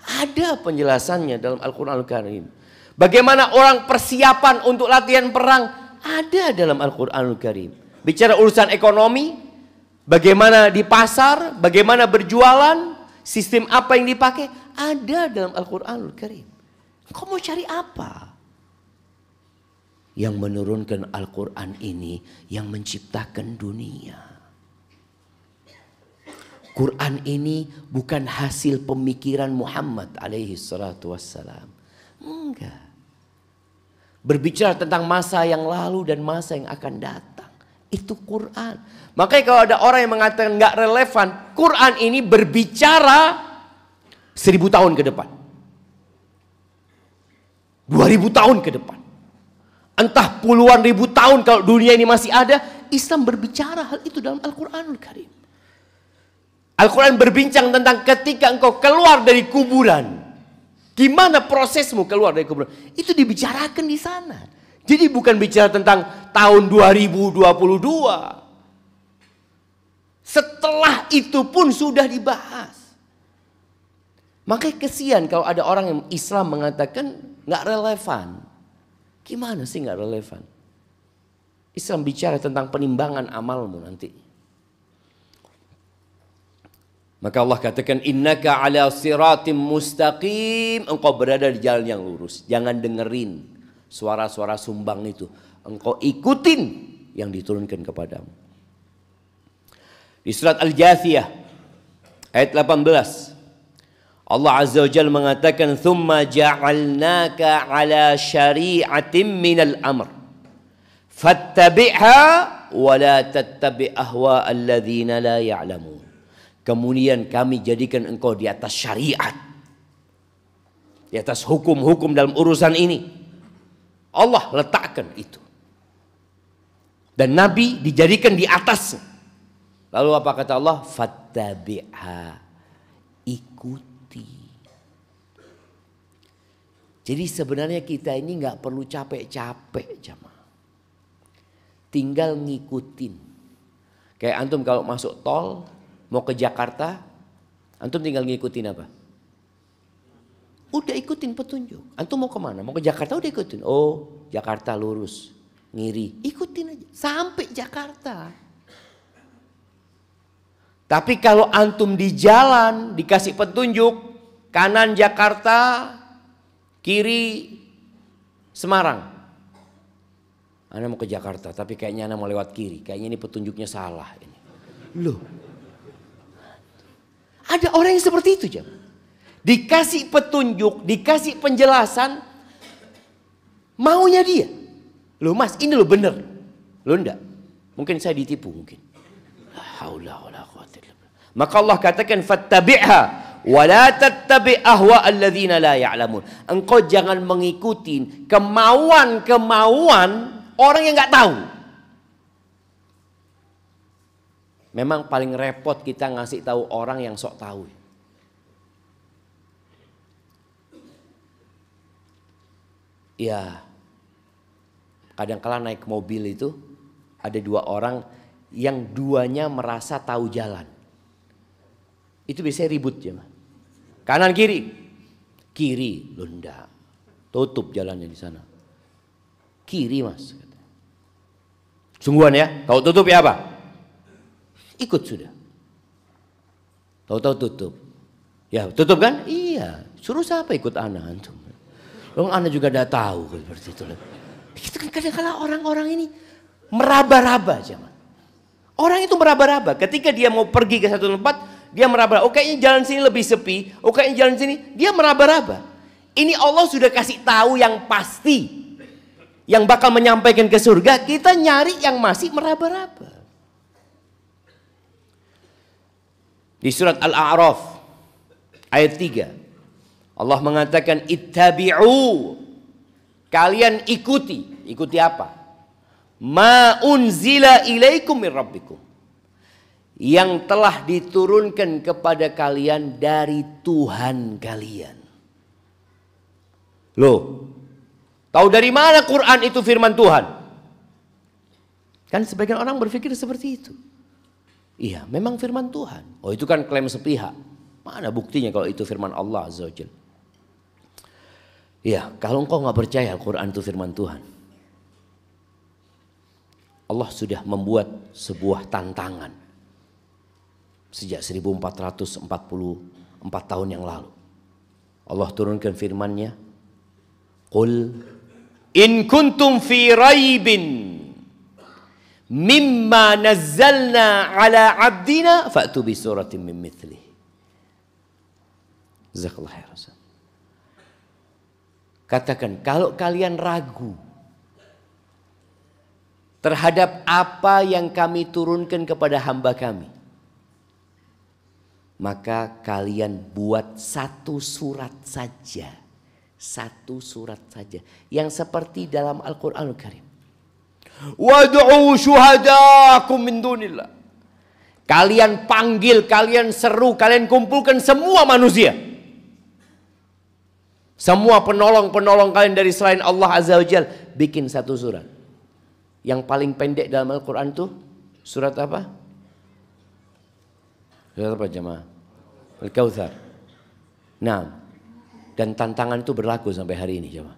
ada penjelasannya dalam Al-Quranul Karim. Bagaimana orang persiapan untuk latihan perang, ada dalam Al-Quranul Karim. Bicara urusan ekonomi, bagaimana di pasar, bagaimana berjualan, sistem apa yang dipakai, ada dalam Al-Quranul Karim. Kau mau cari apa? Yang menurunkan Al-Quran ini yang menciptakan dunia. Quran ini bukan hasil pemikiran Muhammad alaihi salatu wassalam. Enggak. Berbicara tentang masa yang lalu dan masa yang akan datang. Itu Quran. Makanya kalau ada orang yang mengatakan enggak relevan, Quran ini berbicara 1000 tahun ke depan. 2000 tahun ke depan. Entah puluhan ribu tahun kalau dunia ini masih ada, Islam berbicara hal itu dalam Al-Quranul Karim. Al-Quran berbincang tentang ketika engkau keluar dari kuburan. Gimana prosesmu keluar dari kuburan? Itu dibicarakan di sana. Jadi bukan bicara tentang tahun 2022. Setelah itu pun sudah dibahas. Makanya kesian kalau ada orang yang Islam mengatakan nggak relevan. Gimana sih nggak relevan? Islam bicara tentang penimbangan amalmu nanti. Maka Allah katakan innaka ala siratim mustaqim. Engkau berada di jalan yang lurus. Jangan dengerin suara-suara sumbang itu. Engkau ikutin yang diturunkan kepadamu. Di surat Al-Jathiyah ayat 18. Allah Azza wa Jalla mengatakan thumma ja'alnaka ala syari'atin minal amr fattabi'ha wa la tattabi' ahwa alladhina la ya'lamun. Kemudian kami jadikan engkau di atas syariat, di atas hukum-hukum dalam urusan ini. Allah letakkan itu. Dan Nabi dijadikan di atasnya. Lalu apa kata Allah? Fattabi'ha, ikuti. Jadi sebenarnya kita ini nggak perlu capek-capek jamaah. Tinggal ngikutin. Kayak antum kalau masuk tol mau ke Jakarta, antum tinggal ngikutin apa? Udah ikutin petunjuk. Antum mau kemana? Mau ke Jakarta udah ikutin. Oh Jakarta lurus, ngiri. Ikutin aja sampai Jakarta. Tapi kalau antum di jalan dikasih petunjuk, kanan Jakarta, kiri Semarang. Anda mau ke Jakarta tapi kayaknya Anda mau lewat kiri. Kayaknya ini petunjuknya salah ini. Loh. Ada orang yang seperti itu jam. Dikasih petunjuk, dikasih penjelasan, maunya dia. Loh mas ini loh bener. Loh enggak. Mungkin saya ditipu mungkin. Maka Allah katakan fattabi'ha wa la tattabi' ahwa alladzina la ya'lamun. Engkau jangan mengikuti kemauan-kemauan orang yang enggak tahu. Memang paling repot kita ngasih tahu orang yang sok tahu. Ya. Kadang-kala naik mobil itu ada dua orang yang duanya merasa tahu jalan. Itu biasanya ribut ya. Kanan kiri. Kiri, loh enggak. Tutup jalannya di sana. Kiri mas. Sungguhan ya. Tahu tutup ya apa? Ikut sudah. Tahu-tahu tutup. Ya tutup kan? Iya. Suruh siapa ikut anak antum? Loh anak juga udah tahu seperti itu. Itu kan kadang-kadang orang-orang ini meraba-raba zaman. Orang itu meraba-raba. Ketika dia mau pergi ke satu tempat, dia meraba-raba. Oh kayaknya jalan sini lebih sepi. Oh kayaknya jalan sini. Dia meraba-raba. Ini Allah sudah kasih tahu yang pasti. Yang bakal menyampaikan ke surga. Kita nyari yang masih meraba-raba. Di surat Al-A'raf ayat 3. Allah mengatakan ittabi'u. Kalian ikuti. Ikuti apa? Ma unzila ilaikum min rabbikum. Yang telah diturunkan kepada kalian dari Tuhan kalian. Loh, tahu dari mana Quran itu firman Tuhan? Kan sebagian orang berpikir seperti itu. Iya, memang firman Tuhan. Oh, itu kan klaim sepihak. Mana buktinya kalau itu firman Allah Azza wa Jalla? Iya, kalau engkau nggak percaya Al-Quran itu firman Tuhan, Allah sudah membuat sebuah tantangan sejak 1444 tahun yang lalu. Allah turunkan firman-Nya, "Qul in kuntum fi raibin mimma nazzalna ala 'abdina fa'tu bi suratin min mithlihi." Jazakallahu khairan. Katakan, kalau kalian ragu terhadap apa yang kami turunkan kepada hamba kami, maka kalian buat satu surat saja. Satu surat saja. Yang seperti dalam Al-Quranul Karim. Wad'u syuhadakum min dunillah. Kalian panggil, kalian seru, kalian kumpulkan semua manusia. Semua penolong-penolong kalian dari selain Allah Azza wa Jalla, bikin satu surat. Yang paling pendek dalam Al-Quran itu surat apa? Surat apa jemaah? Al-Kautsar. Nah, dan tantangan itu berlaku sampai hari ini jemaah.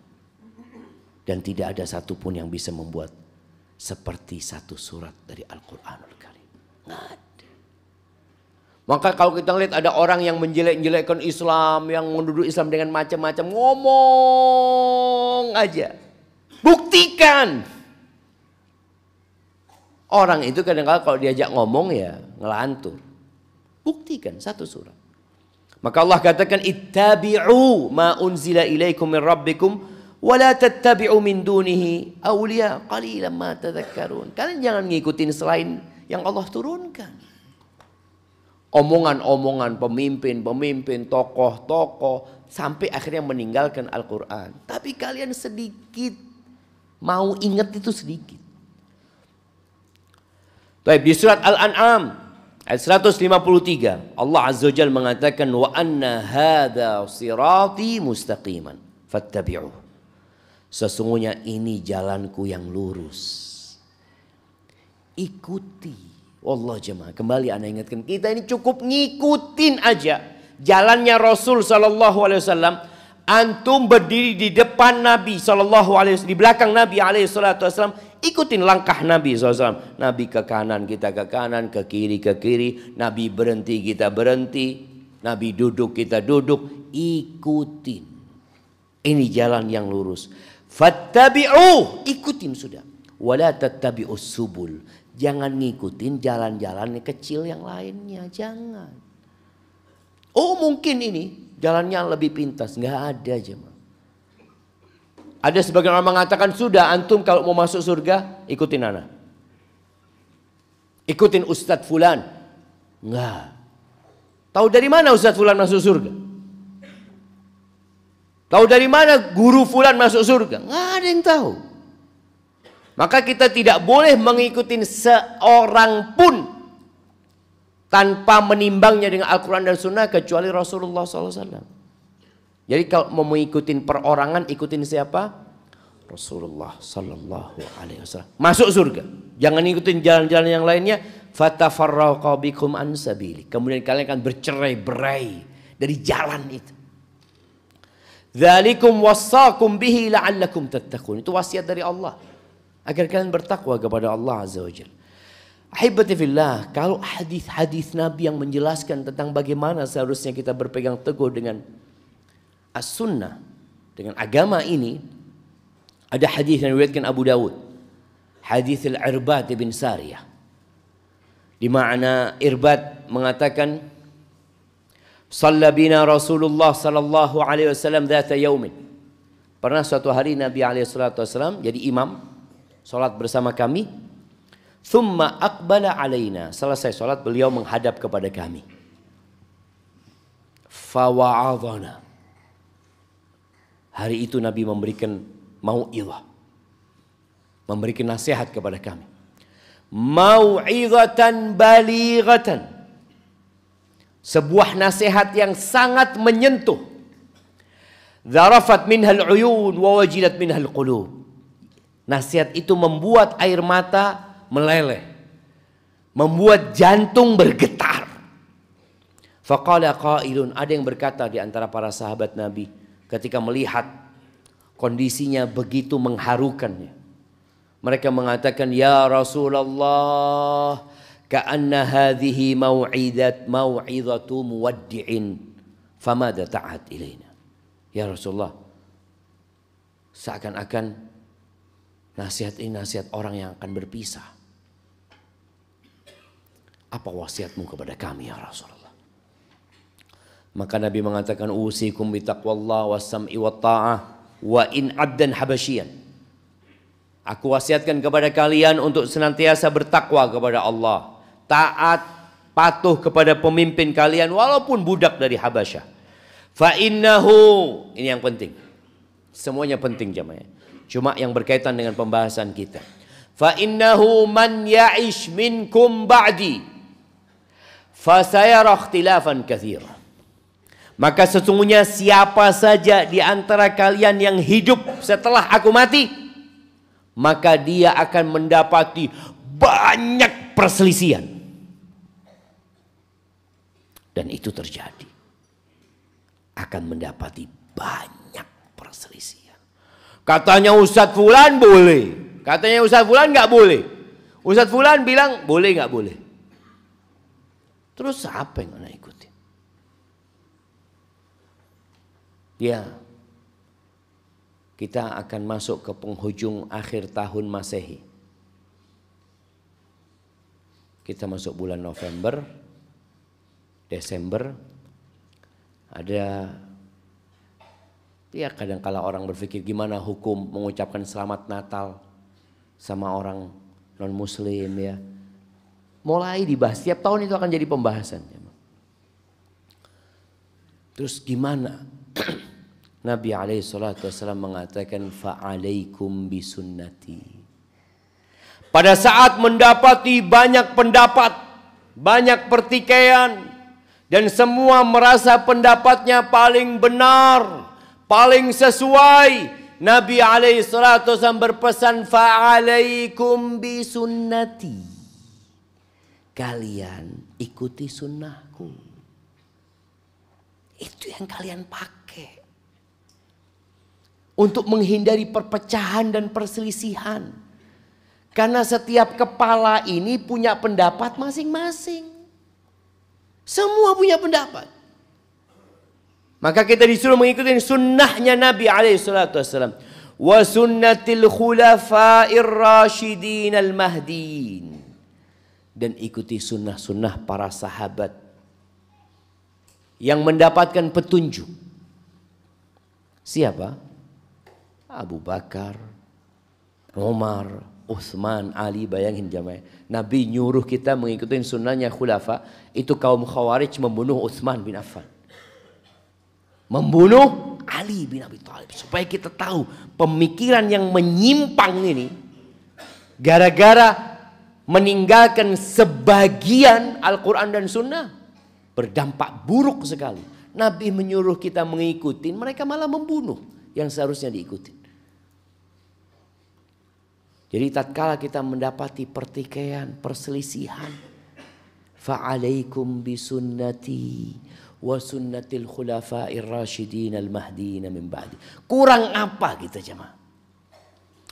Dan tidak ada satupun yang bisa membuat seperti satu surat dari Al-Quranul Karim. Nggak ada. Maka kalau kita lihat ada orang yang menjelek-jelekkan Islam, yang menuduh Islam dengan macam-macam, ngomong aja. Buktikan. Orang itu kadang-kadang kalau diajak ngomong ya ngelantur. Buktikan satu surat. Maka Allah katakan, ittabi'u ma unzila ilaikum min rabbikum wa la tattabi'u min dunihi awliya qalilan ma tadhakkarun. Kalian jangan ngikutin selain yang Allah turunkan. Omongan-omongan pemimpin, tokoh-tokoh, sampai akhirnya meninggalkan Al-Quran. Tapi kalian sedikit mau ingat itu sedikit. Baik, di surat Al-An'am ayat 153 Allah Azza wa Jalla mengatakan, wa anna hadza sirati mustaqiman fattabi'uh. Sesungguhnya ini jalanku yang lurus, ikuti. Allah jemaah, kembali ana ingatkan, kita ini cukup ngikutin aja jalannya Rasul sallallahu alaihi wasallam. Antum berdiri di depan Nabi sallallahu alaihi wasallam, di belakang Nabi alaihi salatu wasallam, ikutin langkah Nabi sallallahu alaihi wasallam. Nabi ke kanan, kita ke kanan, ke kiri. Nabi berhenti, kita berhenti. Nabi duduk, kita duduk. Ikutin. Ini jalan yang lurus. Fattabi'uh, ikutin sudah. Wala tattabi'us subul. Jangan ngikutin jalan-jalan kecil yang lainnya, jangan. Oh mungkin ini jalannya lebih pintas, nggak ada jemaah. Ada sebagian orang mengatakan, sudah antum kalau mau masuk surga ikutin ana, ikutin Ustadz Fulan. Nggak. Tahu dari mana Ustadz Fulan masuk surga? Tahu dari mana guru Fulan masuk surga? Nggak ada yang tahu. Maka kita tidak boleh mengikuti seorang pun tanpa menimbangnya dengan Al-Quran dan Sunnah kecuali Rasulullah SAW. Jadi kalau mau mengikuti perorangan, ikutin siapa? Rasulullah Sallallahu Alaihi Wasallam. Masuk surga. Jangan ikutin jalan-jalan yang lainnya. Fatafarraqa bikum an sabili. Kemudian kalian akan bercerai-berai dari jalan itu. Dzalikum wassakum bihi la'allakum tattaqun. Itu wasiat dari Allah agar kalian bertakwa kepada Allah Azza wa Jalla. Ahibati fillah, kalau hadis-hadis Nabi yang menjelaskan tentang bagaimana seharusnya kita berpegang teguh dengan as-sunnah, dengan agama ini, ada hadis yang diriwayatkan Abu Dawud, hadis Al-Irbad bin Sariyah, di mana Irbad mengatakan, "Shalla bina Rasulullah sallallahu alaihi wasallam dzata yaumin." Pernah suatu hari Nabi alaihi salatu wasallam jadi imam salat bersama kami. Thumma aqbala alaina. Selesai salat beliau menghadap kepada kami. Fawa'adhana. Hari itu Nabi memberikan mau'izah, memberikan nasihat kepada kami. Mau'izatan balighatan. Sebuah nasihat yang sangat menyentuh. Zarafat minhal uyun wa wajilat minhal qulub. Nasihat itu membuat air mata meleleh, membuat jantung bergetar. Faqala qailun, ada yang berkata di antara para sahabat Nabi ketika melihat kondisinya begitu mengharukannya. Mereka mengatakan, ya Rasulullah, ka'anna hadhihi mau'izatu muwaddi'in, famada ta'at ilaina. Ya Rasulullah, seakan-akan nasihat ini nasihat orang yang akan berpisah. Apa wasiatmu kepada kami ya Rasulullah? Maka Nabi mengatakan, usikum bitaqwallah was-sam'i wat-ta'ah wa in 'abdan habasyian. Aku wasiatkan kepada kalian untuk senantiasa bertakwa kepada Allah, taat, patuh kepada pemimpin kalian walaupun budak dari Habasyah. Fa innahu, ini yang penting. Semuanya penting jemaah. Cuma yang berkaitan dengan pembahasan kita. Fa innahu man ya'ish minkum ba'di fa sayara ikhtilafan katsira. Maka sesungguhnya siapa saja di antara kalian yang hidup setelah aku mati, maka dia akan mendapati banyak perselisihan. Dan itu terjadi. Akan mendapati banyak perselisihan. Katanya Ustadz Fulan boleh. Katanya Ustadz Fulan nggak boleh. Ustadz Fulan bilang boleh nggak boleh. Terus apa yang anda ikuti? Ya. Kita akan masuk ke penghujung akhir tahun Masehi. Kita masuk bulan November, Desember. Ada, ya kadang-kala orang berpikir gimana hukum mengucapkan selamat Natal sama orang non-muslim ya. Mulai dibahas, setiap tahun itu akan jadi pembahasan. Terus gimana? Nabi SAW mengatakan fa'alaikum bisunnati. Pada saat mendapati banyak pendapat, banyak pertikaian, dan semua merasa pendapatnya paling benar, paling sesuai, Nabi SAW berpesan fa'alaikum bisunnati. Kalian ikuti sunnahku. Itu yang kalian pakai. Untuk menghindari perpecahan dan perselisihan. Karena setiap kepala ini punya pendapat masing-masing. Semua punya pendapat. Maka kita disuruh mengikuti sunnahnya Nabi SAW. Wa sunnatil khulafa'ir rasyidin al-mahdiin. Dan ikuti sunnah-sunnah para sahabat. Yang mendapatkan petunjuk. Siapa? Abu Bakar, Umar, Utsman, Ali. Bayangin jamaah, Nabi nyuruh kita mengikuti sunnahnya khulafa. Itu kaum Khawarij membunuh Utsman bin Affan, membunuh Ali bin Abi Thalib. Supaya kita tahu pemikiran yang menyimpang ini gara-gara meninggalkan sebagian Al-Quran dan Sunnah berdampak buruk sekali. Nabi menyuruh kita mengikuti, mereka malah membunuh yang seharusnya diikuti. Jadi tatkala kita mendapati pertikaian, perselisihan, fa'alaikum bisunnati wa sunnatil khulafa'ir rasyidin al-mahdiin min ba'di. Kurang apa kita jemaah?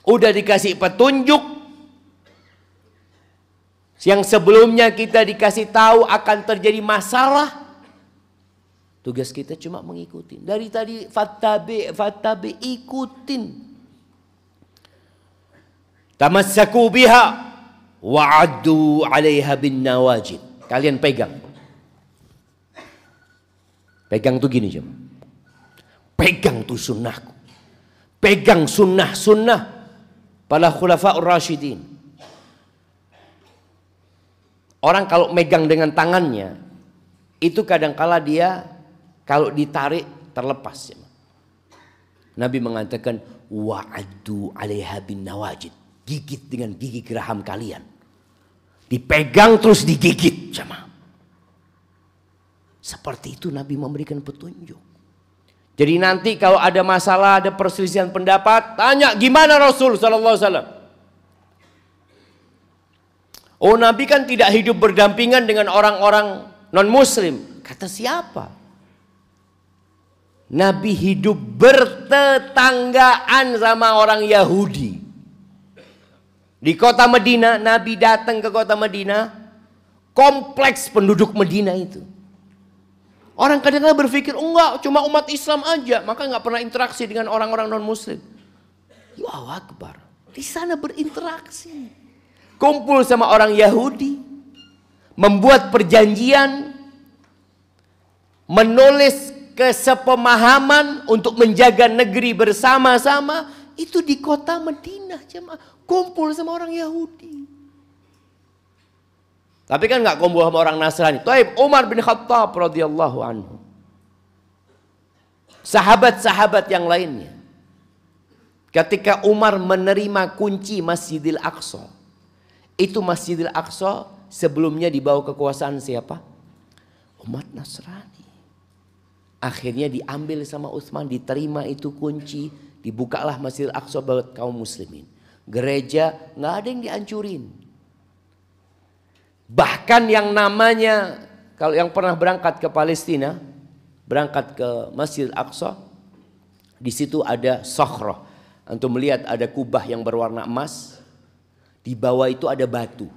Udah dikasih petunjuk yang sebelumnya kita dikasih tahu akan terjadi masalah. Tugas kita cuma mengikuti. Dari tadi fattabi ikutin. Tamassaku biha wa'addu 'alaiha bin nawajid. Kalian pegang. Pegang tuh gini jemaah. Pegang tuh sunnahku. Pegang sunnah-sunnah para khulafa'ur rasyidin. Orang kalau megang dengan tangannya, itu kadangkala dia kalau ditarik terlepas. Nabi mengatakan wa'addu 'alaiha bin nawajid. Gigit dengan gigi geraham kalian. Dipegang terus digigit jemaah. Seperti itu Nabi memberikan petunjuk. Jadi nanti kalau ada masalah, ada perselisihan pendapat, tanya gimana Rasul sallallahu alaihi wasallam. Oh, Nabi kan tidak hidup berdampingan dengan orang-orang non-muslim. Kata siapa? Nabi hidup bertetanggaan sama orang Yahudi. Di kota Madinah, Nabi datang ke kota Madinah, kompleks penduduk Madinah itu. Orang kadang-kadang berpikir, enggak, cuma umat Islam aja, maka nggak pernah interaksi dengan orang-orang non-muslim. Allahu Akbar. Di sana berinteraksi. Kumpul sama orang Yahudi, membuat perjanjian, menulis kesepemahaman untuk menjaga negeri bersama-sama. Itu di kota Madinah, jemaah. Kumpul sama orang Yahudi. Tapi kan nggak kumpul sama orang Nasrani. Taib Umar bin Khattab radhiyallahu anhu. Sahabat-sahabat yang lainnya. Ketika Umar menerima kunci Masjidil Aqsa. Itu Masjidil Aqsa sebelumnya di bawah kekuasaan siapa? Umat Nasrani. Akhirnya diambil sama Utsman, diterima itu kunci. Dibukalah Masjidil Aqsa buat kaum muslimin. Gereja nggak ada yang dihancurin. Bahkan yang namanya, kalau yang pernah berangkat ke Palestina, berangkat ke Masjid Al-Aqsa, di situ ada Sakhroh. Antum melihat ada kubah yang berwarna emas, di bawah itu ada batu.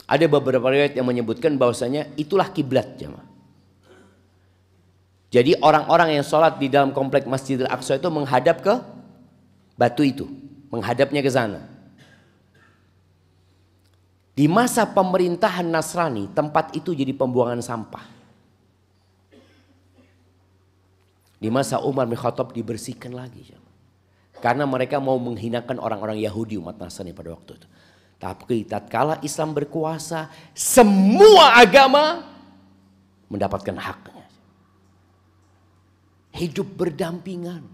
Ada beberapa riwayat yang menyebutkan bahwasanya itulah kiblat, jemaah. Jadi orang-orang yang sholat di dalam komplek Masjid Al-Aqsa itu menghadap ke batu itu, menghadapnya ke sana. Di masa pemerintahan Nasrani, tempat itu jadi pembuangan sampah. Di masa Umar bin Khattab dibersihkan lagi. Karena mereka mau menghinakan orang-orang Yahudi umat Nasrani pada waktu itu. Tapi tatkala Islam berkuasa, semua agama mendapatkan haknya. Hidup berdampingan.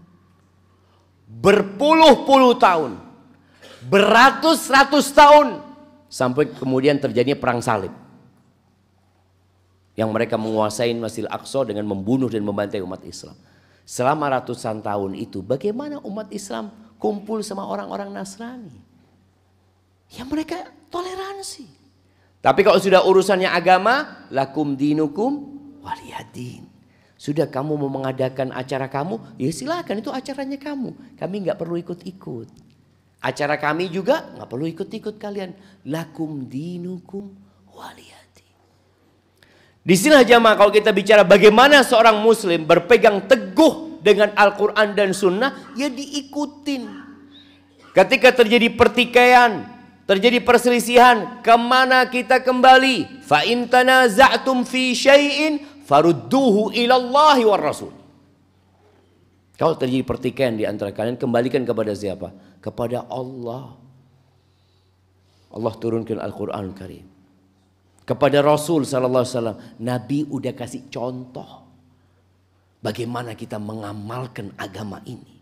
Berpuluh-puluh tahun. Beratus-ratus tahun. Sampai kemudian terjadinya perang salib. Yang mereka menguasai Masjidil Aqsa dengan membunuh dan membantai umat Islam. Selama ratusan tahun itu bagaimana umat Islam kumpul sama orang-orang Nasrani? Ya mereka toleransi. Tapi kalau sudah urusannya agama, lakum dinukum waliyadin. Sudah kamu mau mengadakan acara kamu, ya silakan, itu acaranya kamu. Kami nggak perlu ikut-ikut. Acara kami juga nggak perlu ikut-ikut kalian. Lakum dinukum waliyadin. Di sini jamaah kalau kita bicara bagaimana seorang muslim berpegang teguh dengan Al-Quran dan Sunnah, ya diikutin. Ketika terjadi pertikaian, terjadi perselisihan, kemana kita kembali? Fa in tanaza'tum fi syai'in farudduhu ilallahi war rasul. Kalau terjadi pertikaian di antara kalian, kembalikan kepada siapa? Kepada Allah. Allah turunkan Al-Quran Karim. Kepada Rasul sallallahu alaihi wasallam, Nabi udah kasih contoh bagaimana kita mengamalkan agama ini.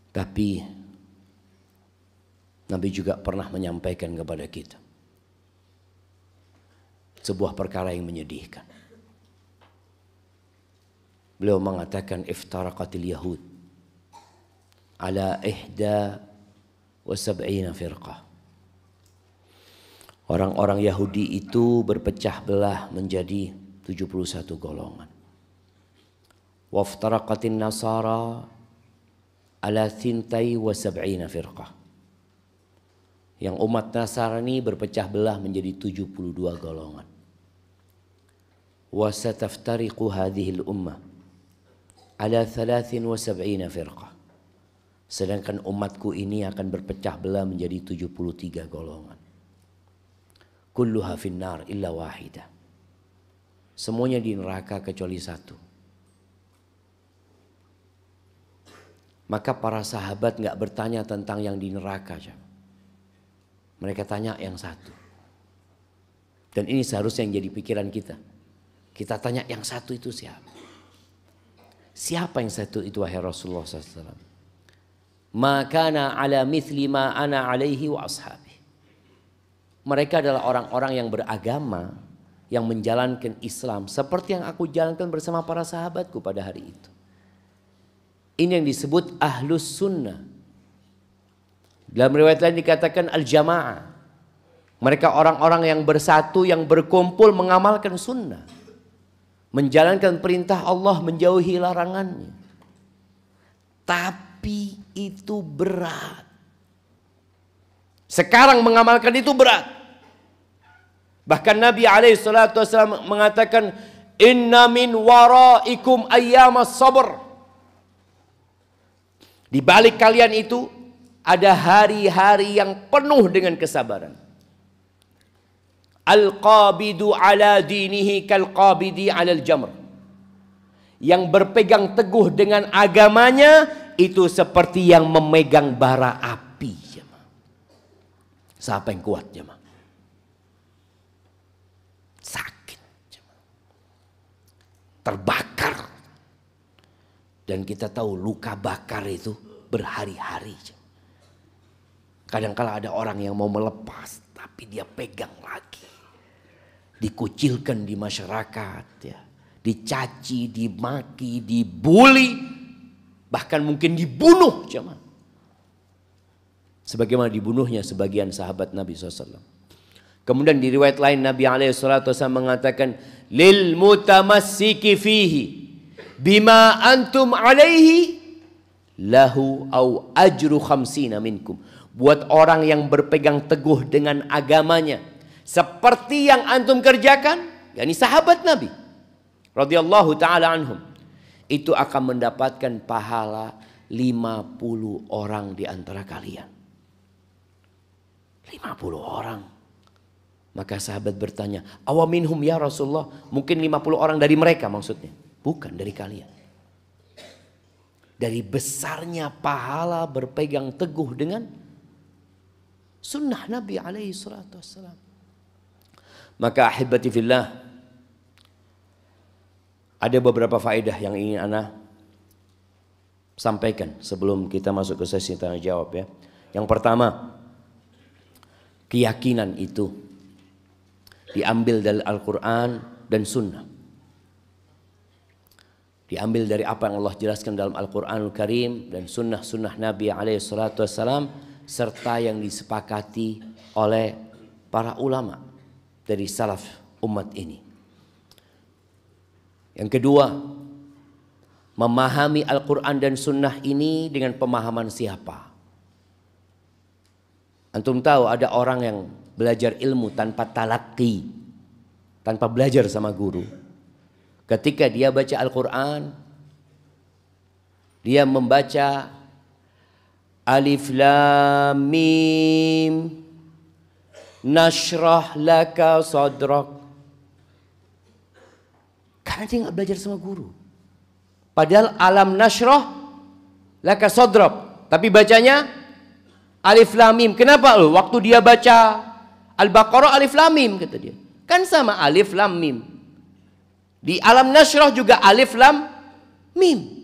Tapi Nabi juga pernah menyampaikan kepada kita sebuah perkara yang menyedihkan. Beliau mengatakan iftaraqatil yahud ala ihda wa sab'ina firqah. Orang-orang Yahudi itu berpecah belah menjadi 71 golongan. Waftaraqatin nasara ala thintai wa sab'ina firqah. Yang umat Nasrani berpecah belah menjadi 72 golongan. Wa sataftariqu hadhil ummah ala 73 firqah. Sedangkan umatku ini akan berpecah belah menjadi 73 golongan. Kulluha finnar illa wahidah. Semuanya di neraka kecuali satu. Maka para sahabat nggak bertanya tentang yang di neraka. Mereka tanya yang satu. Dan ini seharusnya yang jadi pikiran kita. Kita tanya yang satu itu siapa? Siapa yang satu itu wahai Rasulullah SAW? Makana ala mithli ma ana alaihi wa ashabi. Mereka adalah orang-orang yang beragama, yang menjalankan Islam seperti yang aku jalankan bersama para sahabatku pada hari itu. Ini yang disebut ahlus sunnah. Dalam riwayat lain dikatakan al-jamaah. Mereka orang-orang yang bersatu, yang berkumpul mengamalkan sunnah. Menjalankan perintah Allah, menjauhi larangannya. Tapi itu berat. Sekarang mengamalkan itu berat. Bahkan Nabi SAW mengatakan, inna min waraikum ayyamas sabr. Di balik kalian itu ada hari-hari yang penuh dengan kesabaran. Al-qabidu ala dinihi kal-qabidi ala al-jamr. Yang berpegang teguh dengan agamanya itu seperti yang memegang bara api. Siapa yang kuat, jemaah? Sakit, jemaah. Terbakar. Dan kita tahu luka bakar itu berhari-hari. Kadang-kala ada orang yang mau melepas, tapi dia pegang lagi. Dikucilkan di masyarakat, ya. Dicaci, dimaki, dibully, bahkan mungkin dibunuh, jemaah. Sebagaimana dibunuhnya sebagian sahabat Nabi SAW. Kemudian di riwayat lain Nabi SAW mengatakan, lil mutamassiki fihi bima antum alaihi lahu au ajru khamsina minkum. Buat orang yang berpegang teguh dengan agamanya seperti yang antum kerjakan, yakni sahabat Nabi radhiyallahu taala anhum, itu akan mendapatkan pahala 50 orang di antara kalian. 50 orang. Maka sahabat bertanya, awaminhum ya Rasulullah, mungkin 50 orang dari mereka maksudnya. Bukan, dari kalian. Dari besarnya pahala berpegang teguh dengan sunnah Nabi alaihi salatu wassalam. Maka ahibati fillah, ada beberapa faedah yang ingin ana sampaikan sebelum kita masuk ke sesi tanya jawab, ya. Yang pertama, keyakinan itu diambil dari Al-Quran dan Sunnah. Diambil dari apa yang Allah jelaskan dalam Al-Quranul Karim dan Sunnah-Sunnah Nabi SAW, serta yang disepakati oleh para ulama dari salaf umat ini. Yang kedua, memahami Al-Quran dan Sunnah ini dengan pemahaman siapa? Antum tahu ada orang yang belajar ilmu tanpa talaqi, tanpa belajar sama guru. Ketika dia baca Al-Quran, dia membaca Alif Lam Mim Nashrah laka sadrak. Karena dia nggak belajar sama guru. Padahal alam nashrah laka sadrak, tapi bacanya Alif Lam Mim. Kenapa loh? Waktu dia baca Al-Baqarah Alif Lam Mim kata dia. Kan sama Alif Lam Mim. Di alam nashrah juga Alif Lam Mim.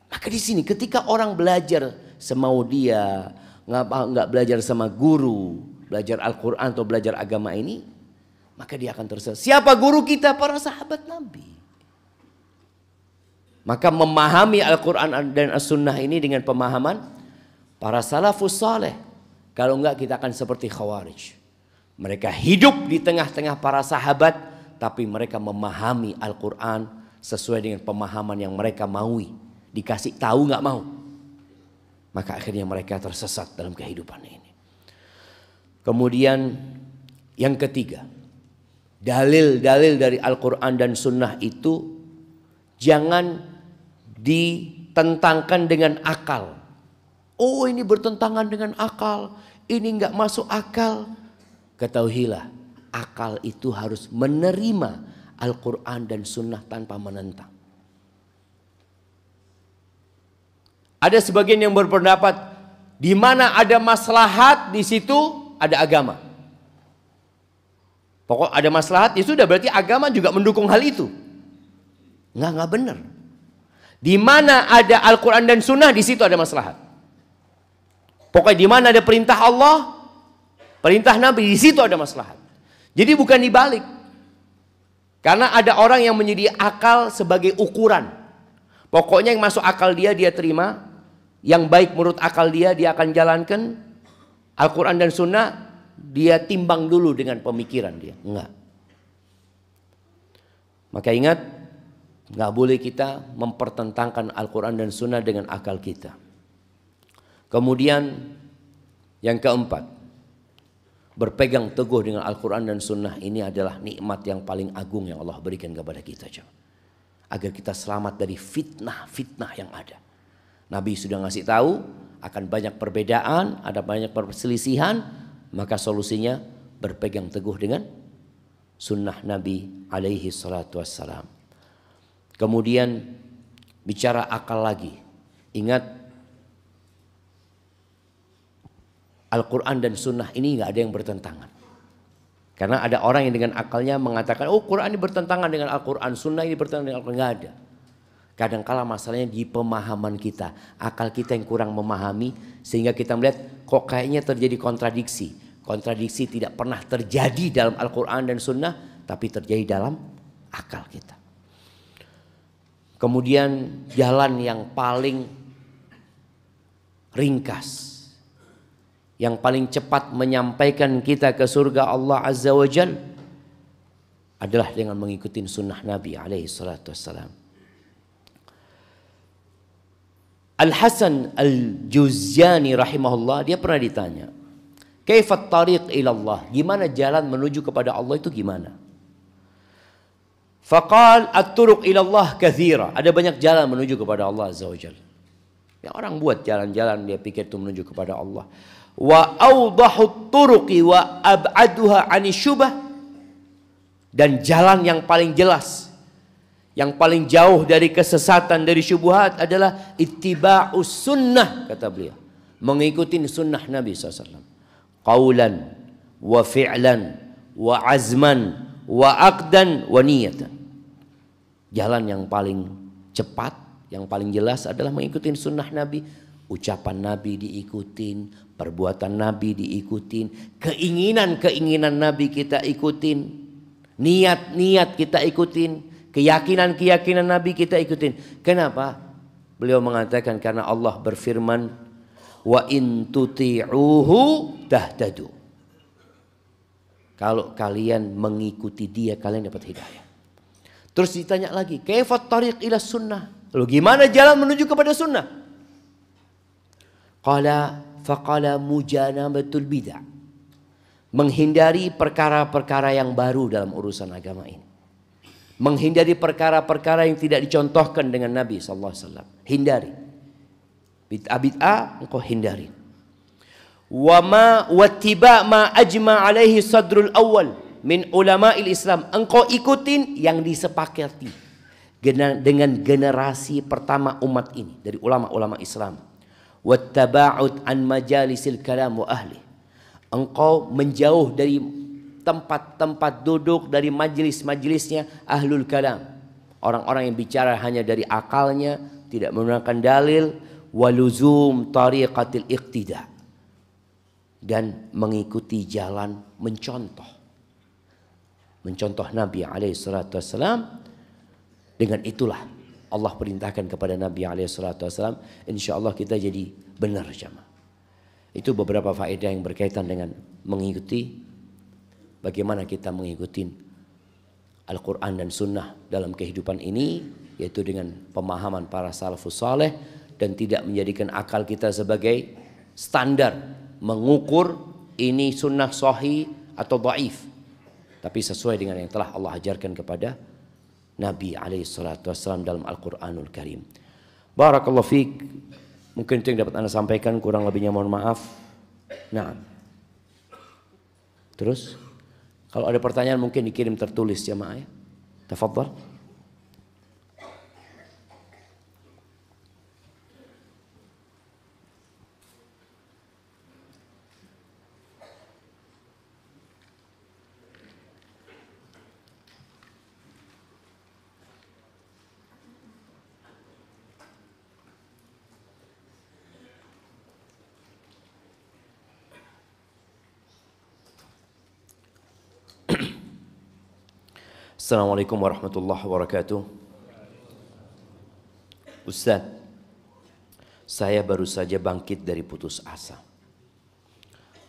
Maka di sini ketika orang belajar semau dia, nggak belajar sama guru, belajar Al-Quran atau belajar agama ini, maka dia akan tersesat. Siapa guru kita? Para sahabat Nabi. Maka memahami Al-Quran dan As-Sunnah ini dengan pemahaman para salafus saleh. Kalau enggak kita akan seperti Khawarij. Mereka hidup di tengah-tengah para sahabat, tapi mereka memahami Al-Quran sesuai dengan pemahaman yang mereka maui. Dikasih tahu nggak mau. Maka akhirnya mereka tersesat dalam kehidupan ini. Kemudian yang ketiga, dalil-dalil dari Al-Quran dan Sunnah itu jangan ditentangkan dengan akal. Oh, ini bertentangan dengan akal, ini nggak masuk akal. Ketahuilah, akal itu harus menerima Al-Quran dan Sunnah tanpa menentang. Ada sebagian yang berpendapat, di mana ada maslahat di situ ada agama. Pokok ada maslahat, ya sudah, berarti agama juga mendukung hal itu. Nggak benar. Di mana ada Al-Quran dan Sunnah, di situ ada maslahat. Pokoknya di mana ada perintah Allah, perintah Nabi, di situ ada maslahat. Jadi bukan dibalik. Karena ada orang yang menjadi akal sebagai ukuran. Pokoknya yang masuk akal dia terima. Yang baik menurut akal dia akan jalankan. Al-Quran dan Sunnah dia timbang dulu dengan pemikiran dia. Enggak. Maka ingat, nggak boleh kita mempertentangkan Al-Quran dan Sunnah dengan akal kita. Kemudian yang keempat, berpegang teguh dengan Al-Quran dan Sunnah ini adalah nikmat yang paling agung yang Allah berikan kepada kita, agar kita selamat dari fitnah-fitnah yang ada. Nabi sudah ngasih tahu akan banyak perbedaan, ada banyak perselisihan, maka solusinya berpegang teguh dengan sunnah Nabi alaihi salatu wassalam. Kemudian bicara akal lagi. Ingat, Al-Quran dan Sunnah ini nggak ada yang bertentangan. Karena ada orang yang dengan akalnya mengatakan, oh Quran ini bertentangan dengan Al-Quran, Sunnah ini bertentangan dengan Al-Quran. Nggak ada. Kadangkala masalahnya di pemahaman kita, akal kita yang kurang memahami, sehingga kita melihat kok kayaknya terjadi kontradiksi. Kontradiksi tidak pernah terjadi dalam Al-Quran dan Sunnah, tapi terjadi dalam akal kita. Kemudian jalan yang paling ringkas, yang paling cepat menyampaikan kita ke surga Allah Azza wa Jal adalah dengan mengikuti sunnah Nabi alaihi salatu wassalam. Al-Hasan Al-Juzjani rahimahullah, dia pernah ditanya, kaifat tariq ilallah, gimana jalan menuju kepada Allah itu gimana? Faqal at-turuq ilallah kathira, ada banyak jalan menuju kepada Allah Azza wa Jalla. Ya, orang buat jalan-jalan dia pikir itu menuju kepada Allah. Wa awdahu turuqi wa ab'aduha 'ani syubah, dan jalan yang paling jelas, yang paling jauh dari kesesatan, dari syubhat adalah ittiba'us sunnah, kata beliau, mengikuti sunnah Nabi SAW. Qaulan wa fi'lan wa azman wa aqdan wa niyatan. Jalan yang paling cepat, yang paling jelas adalah mengikuti sunnah Nabi. Ucapan Nabi diikutin, perbuatan Nabi diikutin, keinginan-keinginan Nabi kita ikutin, niat-niat kita ikutin, keyakinan-keyakinan Nabi kita ikutin. Kenapa? Beliau mengatakan karena Allah berfirman, wa in tuti'uhu tahtadu. Kalau kalian mengikuti dia, kalian dapat hidayah. Terus ditanya lagi, kaifat tariq ila sunnah? Lalu gimana jalan menuju kepada sunnah? Faqala mujanabatul bid'ah. Menghindari perkara-perkara yang baru dalam urusan agama ini. Menghindari perkara-perkara yang tidak dicontohkan dengan Nabi SAW. Hindari. Bid'ah engkau hindari. Wattiba ma ajma alaihi sadrul awal min ulama'il Islam. Engkau ikutin yang disepakati dengan generasi pertama umat ini, dari ulama-ulama Islam. Wattaba'ud an majalisil kalam wa ahli. Engkau menjauh dari tempat-tempat duduk, dari majelis-majelisnya ahlul kalam, orang-orang yang bicara hanya dari akalnya, tidak menggunakan dalil. Waluzum tariqatil iqtida, dan mengikuti jalan mencontoh Nabi alaihi salatu wassalam. Dengan itulah Allah perintahkan kepada Nabi alaihi salatu wassalam, insyaallah kita jadi benar jamaah. Itu beberapa faedah yang berkaitan dengan mengikuti, bagaimana kita mengikuti Al-Quran dan Sunnah dalam kehidupan ini, yaitu dengan pemahaman para salafus saleh, dan tidak menjadikan akal kita sebagai standar mengukur ini sunnah sahih atau dhaif, tapi sesuai dengan yang telah Allah ajarkan kepada Nabi alaihi salatu wassalam dalam Al-Quranul Karim. Barakallahu fiik. Mungkin itu yang dapat Anda sampaikan, kurang lebihnya mohon maaf. Nah, terus kalau ada pertanyaan mungkin dikirim tertulis jamaah ya. Tafadhal. Assalamualaikum warahmatullahi wabarakatuh. Ustaz, saya baru saja bangkit dari putus asa.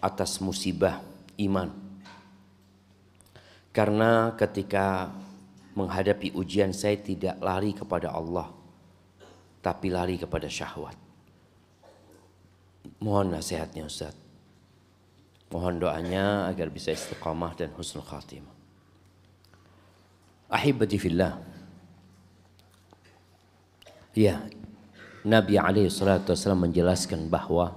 atas musibah iman. Karena ketika menghadapi ujian saya tidak lari kepada Allah, tapi lari kepada syahwat. Mohon nasihatnya Ustaz. Mohon doanya agar bisa istiqamah dan husnul khatimah. Ahibati fillah. Ya, Nabi SAW menjelaskan bahwa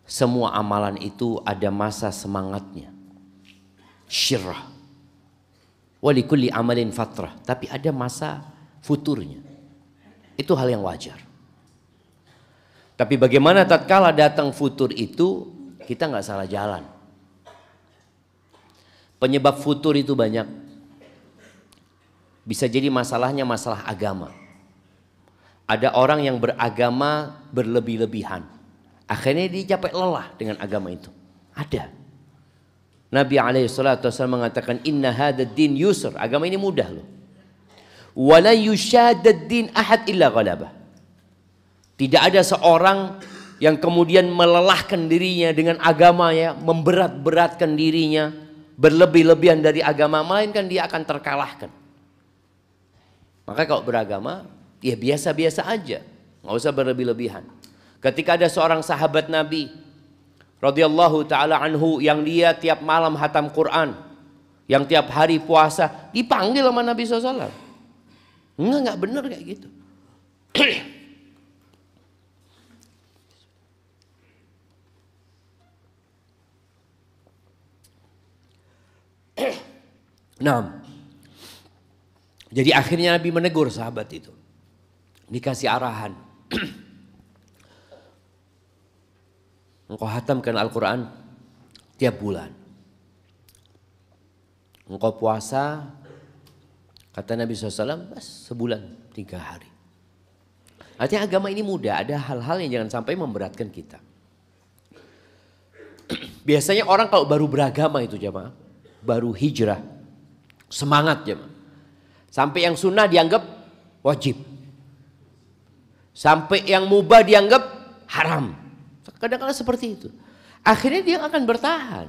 semua amalan itu ada masa semangatnya. Syirah. Walikulli amalin fatrah. Tapi ada masa futurnya. Itu hal yang wajar. Tapi bagaimana tatkala datang futur itu, kita nggak salah jalan. Penyebab futur itu banyak. Bisa jadi masalahnya masalah agama. Ada orang yang beragama berlebih-lebihan. Akhirnya dia capek lelah dengan agama itu. Ada. Nabi SAW mengatakan inna hadad din yusr. Agama ini mudah loh. Wala yushadad din ahad illa ghalabah. Tidak ada seorang yang kemudian melelahkan dirinya dengan agama ya, memberat-beratkan dirinya, berlebih-lebihan dari agama, melainkan dia akan terkalahkan. Maka kalau beragama, ya biasa-biasa aja, nggak usah berlebih-lebihan. Ketika ada seorang sahabat Nabi, radhiyallahu taala anhu, yang dia tiap malam hatam Quran, yang tiap hari puasa, dipanggil sama Nabi SAW. Enggak benar kayak gitu. Nah, jadi akhirnya Nabi menegur sahabat itu, dikasih arahan. Engkau hatamkan Al-Quran tiap bulan. Engkau puasa, kata Nabi SAW, sebulan 3 hari. Artinya agama ini mudah, ada hal-hal yang jangan sampai memberatkan kita. Biasanya orang kalau baru beragama itu jamaah, baru hijrah, semangat jemaah. Sampai yang sunnah dianggap wajib. Sampai yang mubah dianggap haram. Kadang-kadang seperti itu. Akhirnya dia akan bertahan.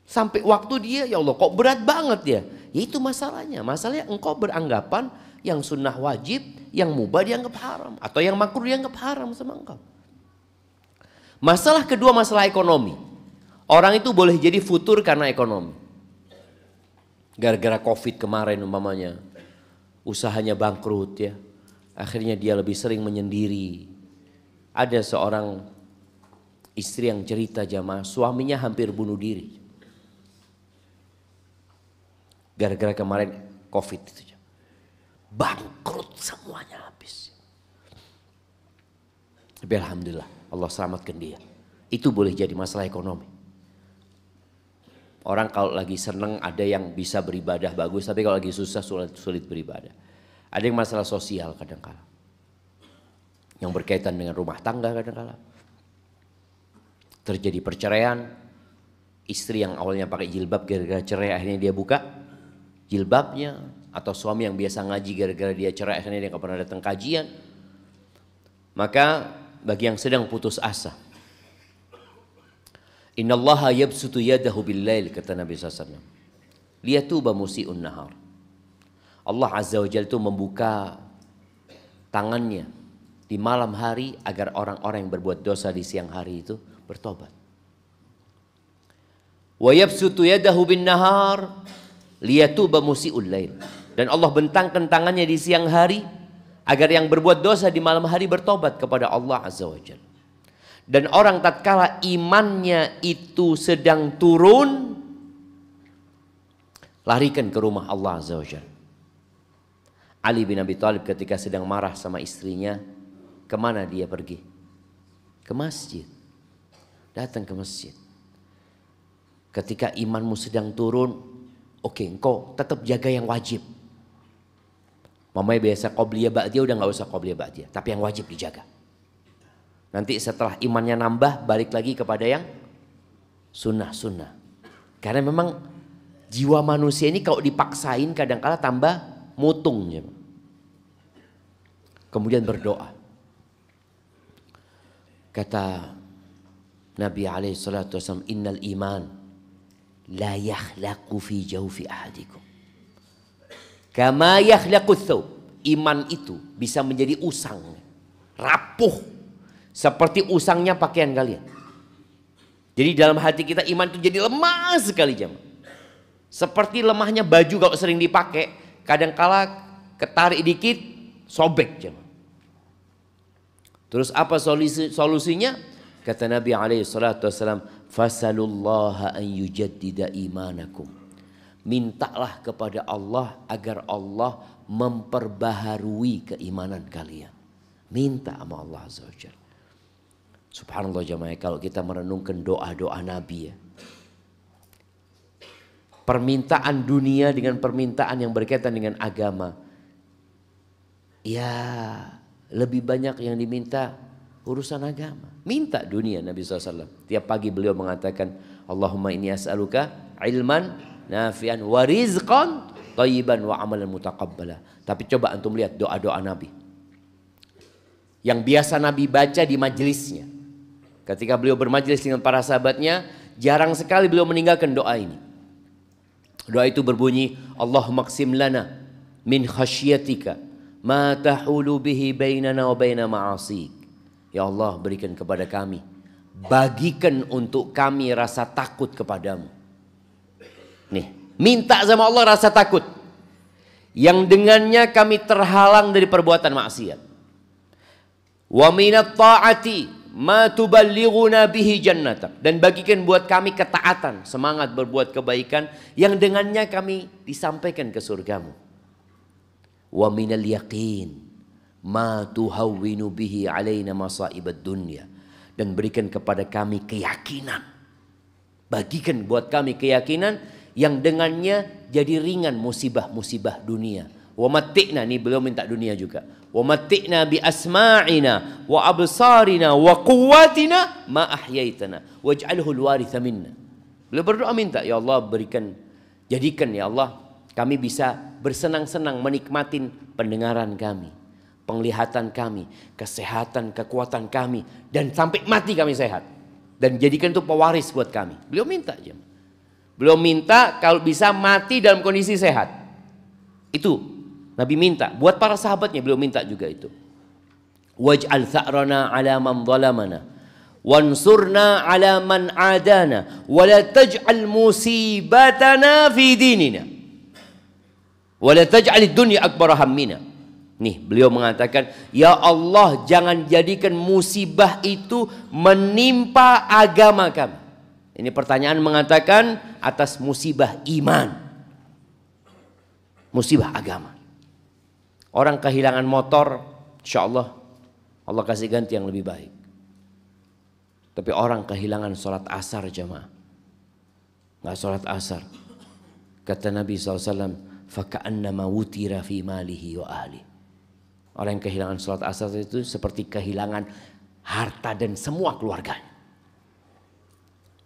Sampai waktu dia, ya Allah kok berat banget ya. Ya itu masalahnya. Masalahnya engkau beranggapan yang sunnah wajib, yang mubah dianggap haram. Atau yang makruh dianggap haram sama engkau. Masalah kedua, masalah ekonomi. Orang itu boleh jadi futur karena ekonomi. Gara-gara Covid kemarin umpamanya, usahanya bangkrut ya. Akhirnya dia lebih sering menyendiri. Ada seorang istri yang cerita jamaah, suaminya hampir bunuh diri. Gara-gara kemarin Covid itu. Bangkrut semuanya habis. Tapi alhamdulillah Allah selamatkan dia. Itu boleh jadi masalah ekonomi. Orang kalau lagi seneng ada yang bisa beribadah bagus, tapi kalau lagi susah sulit beribadah. Ada yang masalah sosial kadang-kala. Yang berkaitan dengan rumah tangga kadang-kala. Terjadi perceraian, istri yang awalnya pakai jilbab gara-gara cerai akhirnya dia buka jilbabnya, atau suami yang biasa ngaji gara-gara dia cerai akhirnya dia nggak pernah datang kajian. Maka bagi yang sedang putus asa, innallaha yabsutu yadahu bil-lail, kata Nabi SAW, liyatuba musi'un nahar. Allah Azza wa Jalla itu membuka tangannya di malam hari agar orang-orang yang berbuat dosa di siang hari itu bertobat. Wa yabsutu yadahu bin-nahar liyatuba musi'ul lail. Dan Allah bentangkan tangannya di siang hari agar yang berbuat dosa di malam hari bertobat kepada Allah Azza wa Jalla. Dan orang tatkala imannya itu sedang turun, larikan ke rumah Allah Azza wa Jalla. Ali bin Abi Thalib ketika sedang marah sama istrinya, kemana dia pergi? Ke masjid. Datang ke masjid. Ketika imanmu sedang turun, oke, engkau tetap jaga yang wajib. Mamanya biasa qobliyah ba'diyah, udah gak usah qobliyah ba'diyah, tapi yang wajib dijaga. Nanti setelah imannya nambah, balik lagi kepada yang sunnah-sunnah. Karena memang jiwa manusia ini kalau dipaksain kadang-kala tambah mutungnya. Kemudian berdoa. Kata Nabi alaihi salatu wasallam, innal iman la yakhlaqu fi jawfi ahadikum kama yakhlaqu thawb. Iman itu bisa menjadi usang, rapuh seperti usangnya pakaian kalian. Jadi dalam hati kita iman itu jadi lemah sekali jemaah. Seperti lemahnya baju kalau sering dipakai, kadangkala ketarik dikit sobek jemaah. Terus apa solusinya? Kata Nabi alaihi salatu wasallam, fasalullaha an yujaddida imanakum. Mintalah kepada Allah agar Allah memperbaharui keimanan kalian. Minta sama Allah azza wajalla. Subhanallah jemaah, kalau kita merenungkan doa-doa Nabi ya. Permintaan dunia dengan permintaan yang berkaitan dengan agama. Ya, lebih banyak yang diminta urusan agama. Minta dunia Nabi SAW. Tiap pagi beliau mengatakan, Allahumma inni as'aluka ilman nafi'an wa rizqan thayyiban wa amalan mutaqabbala. Tapi coba antum lihat doa-doa Nabi. Yang biasa Nabi baca di majelisnya. Ketika beliau bermajelis dengan para sahabatnya, jarang sekali beliau meninggalkan doa ini. Doa itu berbunyi, Allahumma qsim lana min khasyatika ma tahulu bihi bainana wa baina ma'asik. Ya Allah, berikan kepada kami, bagikan untuk kami rasa takut kepadamu. Nih, minta sama Allah rasa takut yang dengannya kami terhalang dari perbuatan maksiat. Wa minat ta'ati ma tuballighuna bihi jannatak. Dan bagikan buat kami ketaatan, semangat berbuat kebaikan yang dengannya kami disampaikan ke surgamu. Wa minal yaqin ma tuhawwinu bihi alaina masaibad dunya. Dan berikan kepada kami keyakinan, bagikan buat kami keyakinan yang dengannya jadi ringan musibah-musibah dunia. Wa matti'na, ini beliau minta dunia juga. Wa matti'na bi asma'ina wa absarina wa quwwatina ma ahyaitana waj'alhu alwaritha minna. Beliau berdoa minta, ya Allah berikan, jadikan ya Allah kami bisa bersenang-senang menikmatin pendengaran kami, penglihatan kami, kesehatan, kekuatan kami, dan sampai mati kami sehat. Dan jadikan itu pewaris buat kami. Beliau minta aja. Beliau minta kalau bisa mati dalam kondisi sehat. Itu Nabi minta. Buat para sahabatnya beliau minta juga itu. Waj'al tha'rana ala man zalamana wansurna ala man adana wa la taj'al musibatana fi dinina wa la taj'al ad-dunya akbar hammina. Nih beliau mengatakan, ya Allah jangan jadikan musibah itu menimpa agama kami. Ini pertanyaan mengatakan atas musibah iman, musibah agama. Orang kehilangan motor, insya Allah Allah kasih ganti yang lebih baik. Tapi orang kehilangan sholat asar jamaah, nggak sholat asar, kata Nabi SAW, faka'annama wutira fi malihi wa ahli. Orang yang kehilangan sholat asar itu seperti kehilangan harta dan semua keluarganya.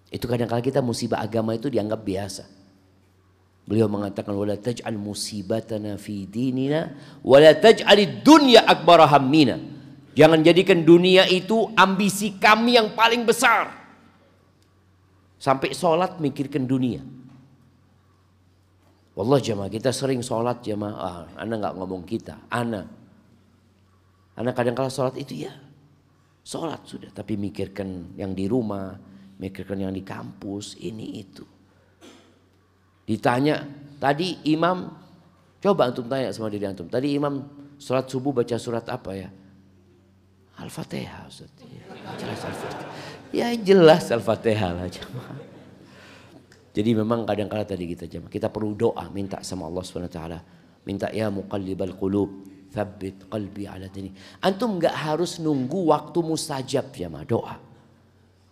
Itu kadang-kadang kita musibah agama itu dianggap biasa. Beliau mengatakan, wala taj'al musibatana fi dinina wala taj'alid dunya akbar hammina. Jangan jadikan dunia itu ambisi kami yang paling besar. Sampai sholat mikirkan dunia. Wallah jemaah, kita sering sholat jemaah. Ana nggak ngomong kita, ana kadang-kadang sholat itu ya sholat sudah, tapi mikirkan yang di rumah, mikirkan yang di kampus, ini itu. Ditanya tadi imam, coba antum tanya sama diri antum, tadi imam sholat subuh baca surat apa ya? Al-Fatihah Ustaz. Jelas Al-Fatihah. Ya jelas Al-Fatihah lah jemaah. Jadi memang kadang-kadang tadi kita perlu doa, minta sama Allah SWT. Minta ya muqallibal qulub, tsabbit qalbi ala dini. Antum enggak harus nunggu waktu mustajab jemaah doa.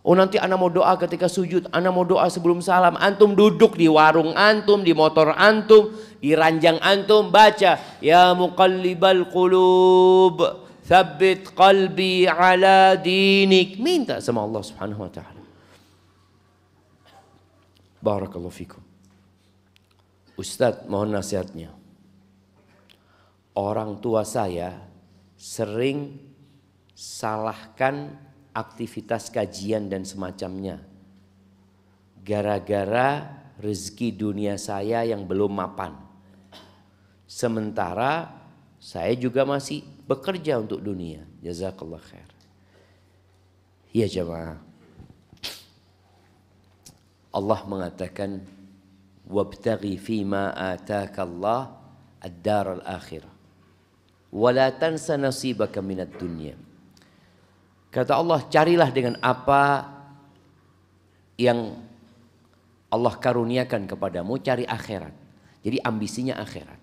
Oh nanti ana mau doa ketika sujud, ana mau doa sebelum salam. Antum duduk di warung antum, di motor antum, di ranjang antum baca ya muqallibal qulub, tsabbit qalbi ala dinik. Minta sama Allah Subhanahu wa taala. Barakallahu fikum. Ustadz, mohon nasihatnya. Orang tua saya sering salahkan aktivitas kajian dan semacamnya. Gara-gara rezeki dunia saya yang belum mapan. Sementara saya juga masih bekerja untuk dunia. Jazakallah khair. Ya jemaah. Allah mengatakan wabtaghi fima ataakallah ad-dar al-akhirah wa la tansa nasibaka minad dunya. Kata Allah, carilah dengan apa yang Allah karuniakan kepadamu, cari akhirat. Jadi ambisinya akhirat.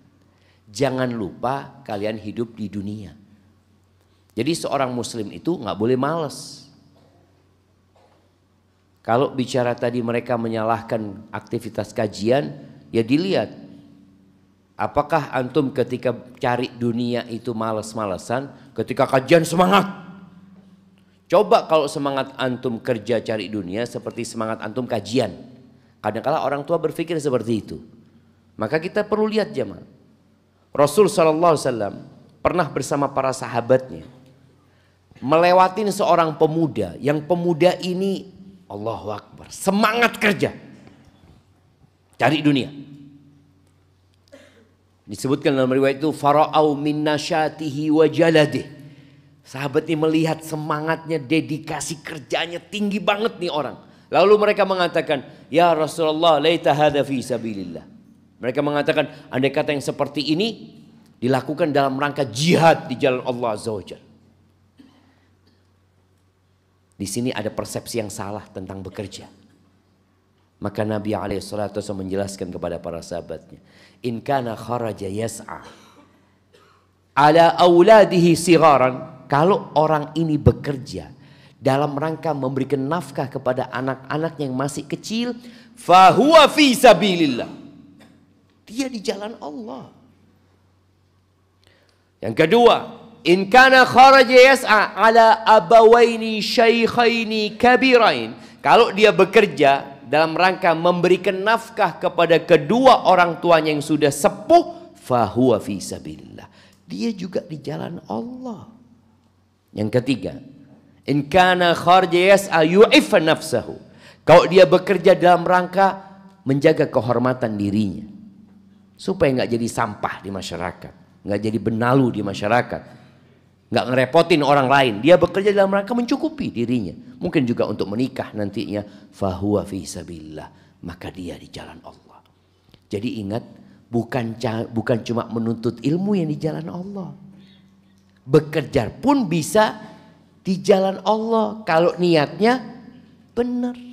Jangan lupa kalian hidup di dunia. Jadi seorang muslim itu nggak boleh malas. Kalau bicara tadi mereka menyalahkan aktivitas kajian, ya dilihat. Apakah antum ketika cari dunia itu malas-malasan, ketika kajian semangat? Coba kalau semangat antum kerja cari dunia seperti semangat antum kajian. Kadang-kala orang tua berpikir seperti itu. Maka kita perlu lihat jemaah. Rasul SAW pernah bersama para sahabatnya melewatin seorang pemuda. Yang pemuda ini Allahu Akbar, semangat kerja cari dunia. Disebutkan dalam riwayat itu fara'au min nasyatihi wa jaladih. Sahabat ini melihat semangatnya, dedikasi kerjanya tinggi banget nih orang. Lalu mereka mengatakan, ya Rasulullah, laita hadza fi sabilillah. Mereka mengatakan, andai kata yang seperti ini dilakukan dalam rangka jihad di jalan Allah Azza wa Jalla. Di sini ada persepsi yang salah tentang bekerja. Maka Nabi SAW menjelaskan kepada para sahabatnya, in kana kharaja yas'a ala auladihi sigharan, kalau orang ini bekerja dalam rangka memberikan nafkah kepada anak-anak yang masih kecil, fahuwa fi sabilillah, dia di jalan Allah. Yang kedua, in kana kharaja yas'a ala abawaini syaikhaini kabirain, kalau dia bekerja dalam rangka memberikan nafkah kepada kedua orang tuanya yang sudah sepuh, fahuwa fi sabilillah, dia juga di jalan Allah. Yang ketiga, in kana kharaja yas'a yu'iffa nafsahu, kalau dia bekerja dalam rangka menjaga kehormatan dirinya supaya nggak jadi sampah di masyarakat, nggak jadi benalu di masyarakat, nggak ngerepotin orang lain. Dia bekerja dalam rangka mencukupi dirinya, mungkin juga untuk menikah nantinya, fahuwa fi sabilillah, maka dia di jalan Allah. Jadi ingat, bukan cuma menuntut ilmu yang di jalan Allah, bekerja pun bisa di jalan Allah kalau niatnya benar.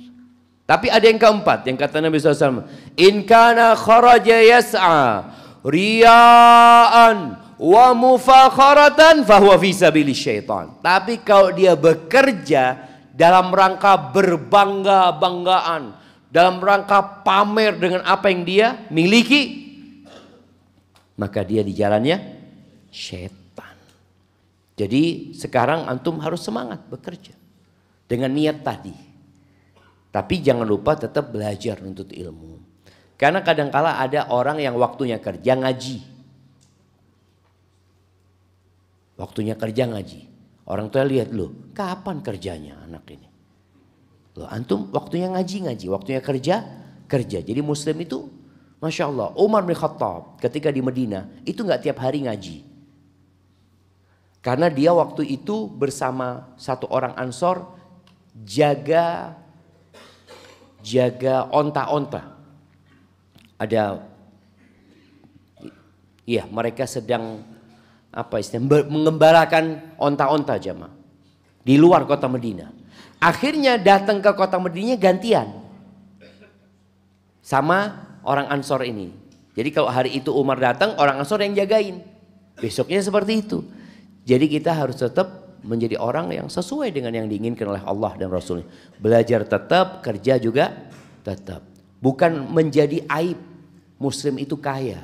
Tapi ada yang keempat, yang kata Nabi SAW, in kana kharaja yas'a riya'an wa mufakharatan fahuwa fi sabilis syaitan. Tapi kalau dia bekerja dalam rangka berbangga-banggaan, dalam rangka pamer dengan apa yang dia miliki, maka dia di jalannya syaitan. Jadi sekarang antum harus semangat bekerja dengan niat tadi. Tapi jangan lupa tetap belajar untuk ilmu. Karena kadangkala ada orang yang waktunya kerja ngaji. Waktunya kerja ngaji. Orang tua lihat, loh kapan kerjanya anak ini. Loh antum waktunya ngaji, waktunya kerja. Jadi muslim itu Masya Allah, Umar bin Khattab ketika di Madinah itu nggak tiap hari ngaji. Karena dia waktu itu bersama satu orang Ansor jaga onta-onta. Mereka sedang mengembalakan onta-onta jamaah di luar kota Madinah. Akhirnya datang ke kota Madinah gantian sama orang Ansor ini. Jadi kalau hari itu Umar datang, orang Ansor yang jagain. Besoknya seperti itu. Jadi kita harus tetap menjadi orang yang sesuai dengan yang diinginkan oleh Allah dan Rasulnya. Belajar tetap, kerja juga tetap. Bukan menjadi aib muslim itu kaya.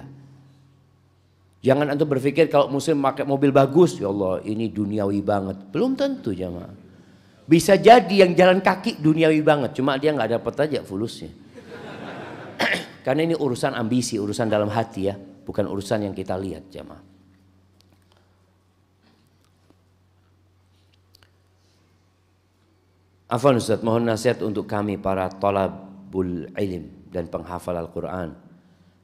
Jangan antum berpikir kalau muslim pakai mobil bagus, ya Allah ini duniawi banget. Belum tentu jamaah. Bisa jadi yang jalan kaki duniawi banget, cuma dia nggak dapat aja fulusnya. Karena ini urusan ambisi, urusan dalam hati ya, bukan urusan yang kita lihat jamaah. Afwan Ustaz, mohon nasihat untuk kami para thalabul ilm dan penghafal Al-Quran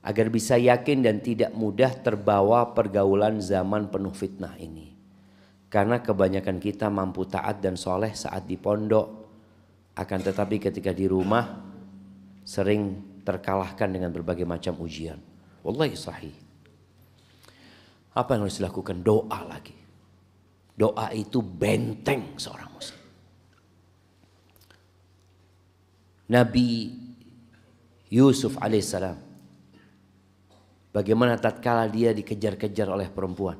agar bisa yakin dan tidak mudah terbawa pergaulan zaman penuh fitnah ini. Karena kebanyakan kita mampu taat dan soleh saat di pondok, akan tetapi ketika di rumah sering terkalahkan dengan berbagai macam ujian. Wallahi sahih. Apa yang harus dilakukan? Doa lagi. Doa itu benteng seorang muslim. Nabi Yusuf alaihissalam, bagaimana tatkala dia dikejar-kejar oleh perempuan.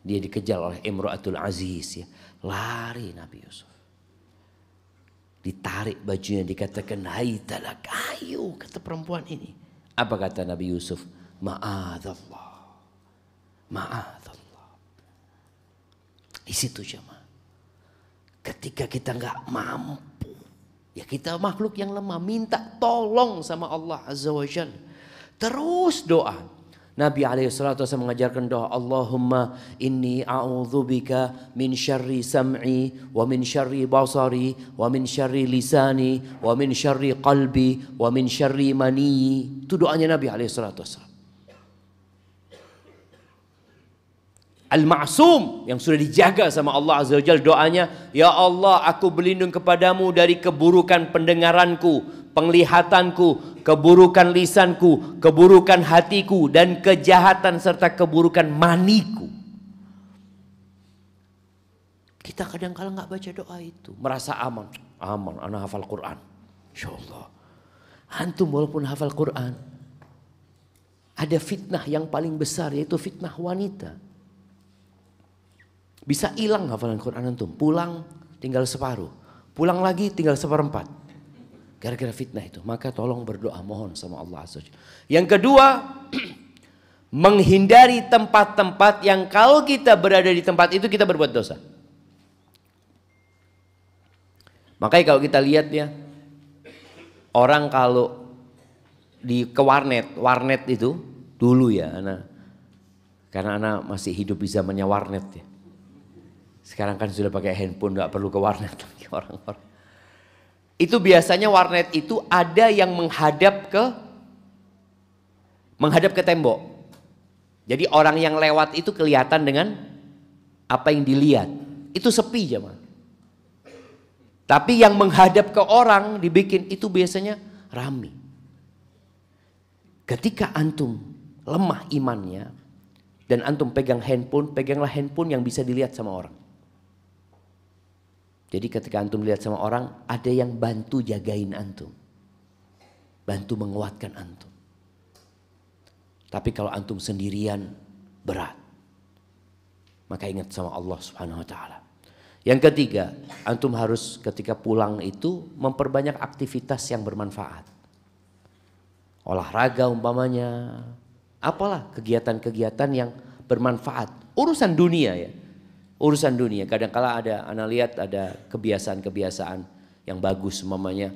Dia dikejar oleh Imra'atul Aziz, ya. Lari Nabi Yusuf. Ditarik bajunya, dikatakan, hai talak, ayo, kata perempuan ini. Apa kata Nabi Yusuf? Ma'adzallah. Ma'adzallah. Di situ jemaah. Ketika kita nggak mampu, ya kita makhluk yang lemah, minta tolong sama Allah Azza wa Jalla. Terus doa. Nabi SAW mengajarkan doa, Allahumma inni a'udzubika min syarri sam'i wa min syarri basari wa min syarri lisani wa min syarri qalbi wa min syarri mani. Itu doanya Nabi SAW. Al-Ma'sum yang sudah dijaga sama Allah Azza wa Jalla, doanya, ya Allah, aku berlindung kepadamu dari keburukan pendengaranku, penglihatanku, keburukan lisanku, keburukan hatiku, dan kejahatan serta keburukan maniku. Kita kadang-kala nggak baca doa itu, merasa aman. Aman, anak hafal Quran, insya Allah. Antum walaupun hafal Quran, ada fitnah yang paling besar, yaitu fitnah wanita. Bisa hilang hafalan Quran antum, pulang tinggal separuh, pulang lagi tinggal seperempat. Gara-gara fitnah itu. Maka tolong berdoa, mohon sama Allah Azza wa Jalla. Yang kedua, menghindari tempat-tempat yang kalau kita berada di tempat itu kita berbuat dosa. Makanya kalau kita lihat ya, orang kalau ke warnet itu dulu ya, karena anak masih hidup di zamannya warnet ya. Sekarang kan sudah pakai handphone, nggak perlu ke warnet lagi orang-orang. Itu biasanya warnet itu ada yang menghadap ke tembok. Jadi orang yang lewat itu kelihatan dengan apa yang dilihat. Itu sepi jemaah. Tapi yang menghadap ke orang dibikin itu biasanya ramai. Ketika antum lemah imannya dan antum pegang handphone, peganglah handphone yang bisa dilihat sama orang. Jadi ketika antum lihat sama orang, ada yang bantu jagain antum. Bantu menguatkan antum. Tapi kalau antum sendirian, berat. Maka ingat sama Allah Subhanahu wa ta'ala. Yang ketiga, antum harus ketika pulang itu memperbanyak aktivitas yang bermanfaat. Olahraga umpamanya. Apalah kegiatan-kegiatan yang bermanfaat. Urusan dunia ya. Urusan dunia, kadang-kala anak lihat ada kebiasaan-kebiasaan yang bagus umpamanya